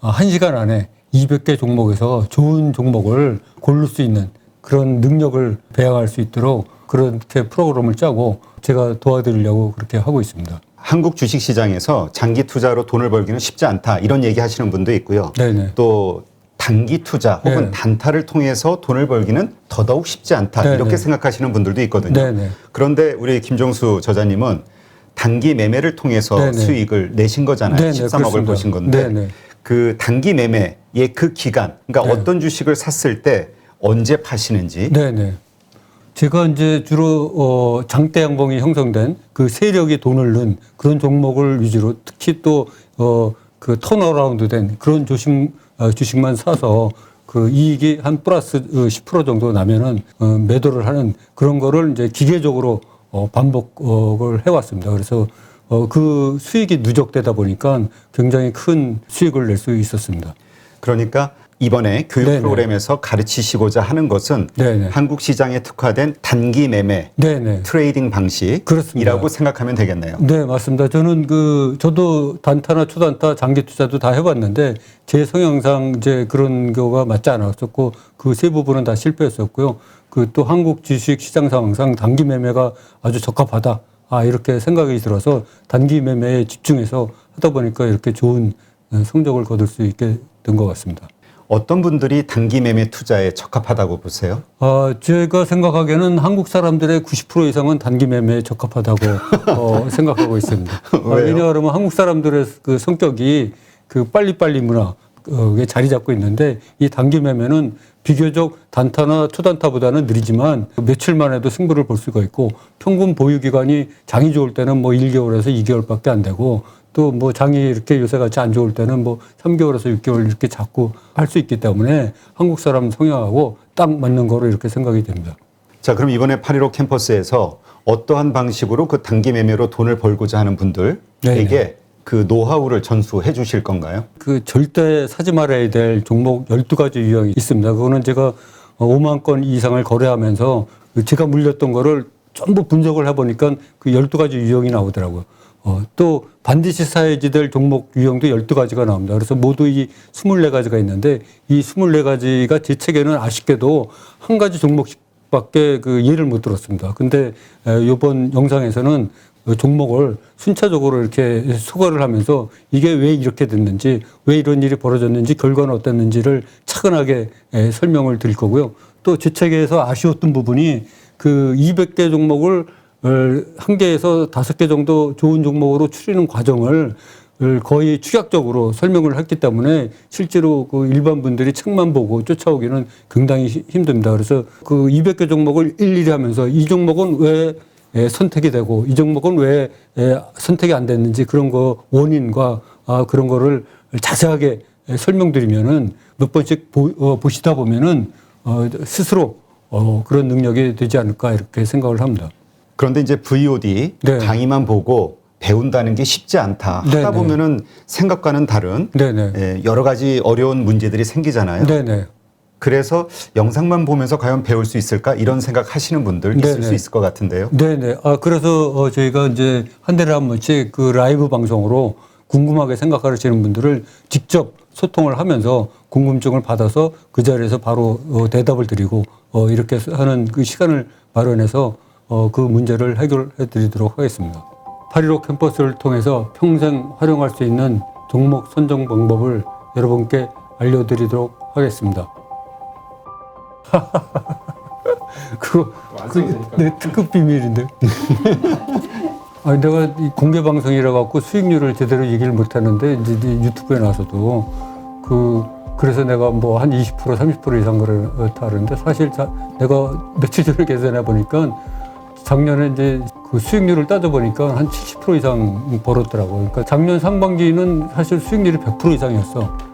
1시간 안에 200개 종목에서 좋은 종목을 고를 수 있는 그런 능력을 배양할 수 있도록 그렇게 프로그램을 짜고 제가 도와드리려고 그렇게 하고 있습니다. 한국 주식시장에서 장기 투자로 돈을 벌기는 쉽지 않다 이런 얘기 하시는 분도 있고요. 네네. 또 단기 투자 혹은 네. 단타를 통해서 돈을 벌기는 더더욱 쉽지 않다. 네, 이렇게 네. 생각하시는 분들도 있거든요. 네, 네. 그런데 우리 김종수 저자님은 단기 매매를 통해서 네, 네. 수익을 내신 거잖아요. 네, 네, 13억을 그렇습니다. 보신 건데 네, 네. 그 단기 매매의 그 기간, 그러니까 네. 어떤 주식을 샀을 때 언제 파시는지. 네네. 제가 이제 주로 장대 양봉이 형성된 그 세력이 돈을 넣은 그런 종목을 위주로 특히 또 그 턴어라운드 된 그런 주식만 사서 그 이익이 한 플러스 10% 정도 나면은 매도를 하는 그런 거를 이제 기계적으로 반복을 해왔습니다. 그래서 그 수익이 누적되다 보니까 굉장히 큰 수익을 낼 수 있었습니다. 그러니까 이번에 교육 네네. 프로그램에서 가르치시고자 하는 것은 네네. 한국 시장에 특화된 단기 매매 네네. 트레이딩 방식이라고 그렇습니다. 생각하면 되겠네요. 네, 맞습니다. 저는 저도 단타나 초단타, 장기 투자도 다 해봤는데 제 성향상 이제 그런 거가 맞지 않았었고 그 세 부분은 다 실패했었고요. 그 또 한국 주식 시장 상황상 단기 매매가 아주 적합하다. 이렇게 생각이 들어서 단기 매매에 집중해서 하다 보니까 이렇게 좋은 성적을 거둘 수 있게 된 것 같습니다. 어떤 분들이 단기 매매 투자에 적합하다고 보세요? 제가 생각하기에는 한국 사람들의 90% 이상은 단기 매매에 적합하다고 생각하고 있습니다. 왜요? 왜냐하면 한국 사람들의 그 성격이 그 빨리빨리 문화에 자리 잡고 있는데 이 단기 매매는 비교적 단타나 초단타보다는 느리지만 며칠 만에도 승부를 볼 수가 있고 평균 보유 기간이 장이 좋을 때는 뭐 1개월에서 2개월밖에 안 되고 또 뭐 장이 이렇게 요새 같이 안 좋을 때는 뭐 3개월에서 6개월 이렇게 자꾸 할 수 있기 때문에 한국 사람 성향하고 딱 맞는 거로 이렇게 생각이 됩니다. 자, 그럼 이번에 8.15 캠퍼스에서 어떠한 방식으로 그 단기 매매로 돈을 벌고자 하는 분들에게 네네. 그 노하우를 전수해 주실 건가요? 그 절대 사지 말아야 될 종목 12가지 유형이 있습니다. 그거는 제가 5만 건 이상을 거래하면서 제가 물렸던 거를 전부 분석을 해보니까 그 12가지 유형이 나오더라고요. 또 반드시 사야지 될 종목 유형도 12가지가 나옵니다. 그래서 모두 이 24가지가 있는데 이 24가지가 제 책에는 아쉽게도 한 가지 종목씩밖에 그 이해를 못 들었습니다. 근데 이번 영상에서는 종목을 순차적으로 이렇게 소거를 하면서 이게 왜 이렇게 됐는지, 왜 이런 일이 벌어졌는지, 결과는 어땠는지를 차근하게 설명을 드릴 거고요. 또 제 책에서 아쉬웠던 부분이 그 200개 종목을 한 개에서 5개 정도 좋은 종목으로 추리는 과정을 거의 축약적으로 설명을 했기 때문에 실제로 그 일반 분들이 책만 보고 쫓아오기는 굉장히 힘듭니다. 그래서 그 200개 종목을 일일이 하면서 이 종목은 왜 선택이 되고 이 종목은 왜 선택이 안 됐는지 그런 거 원인과 그런 거를 자세하게 설명드리면은 몇 번씩 보시다 보면은 스스로 그런 능력이 되지 않을까 이렇게 생각을 합니다. 그런데 이제 VOD 네. 강의만 보고 배운다는 게 쉽지 않다. 하다 네네. 보면은 생각과는 다른 네네. 여러 가지 어려운 문제들이 생기잖아요. 네네. 그래서 영상만 보면서 과연 배울 수 있을까 이런 생각 하시는 분들 있을 네네. 수 있을 것 같은데요. 네네. 그래서 저희가 이제 한 달에 한 번씩 그 라이브 방송으로 궁금하게 생각하시는 분들을 직접 소통을 하면서 궁금증을 받아서 그 자리에서 바로 대답을 드리고 이렇게 하는 그 시간을 마련해서 그 문제를 해결해 드리도록 하겠습니다. 8.15 캠퍼스를 통해서 평생 활용할 수 있는 종목 선정 방법을 여러분께 알려드리도록 하겠습니다. 그거 내 특급 비밀인데. 내가 이 공개 방송이라 갖고 수익률을 제대로 얘기를 못 하는데 이제 유튜브에 나와서도 그래서 내가 뭐 한 20% 30% 이상 그렇다 하는데 사실 내가 며칠 전에 계산해 보니까 작년에 이제 그 수익률을 따져보니까 한 70% 이상 벌었더라고요. 그러니까 작년 상반기는 사실 수익률이 100% 이상이었어.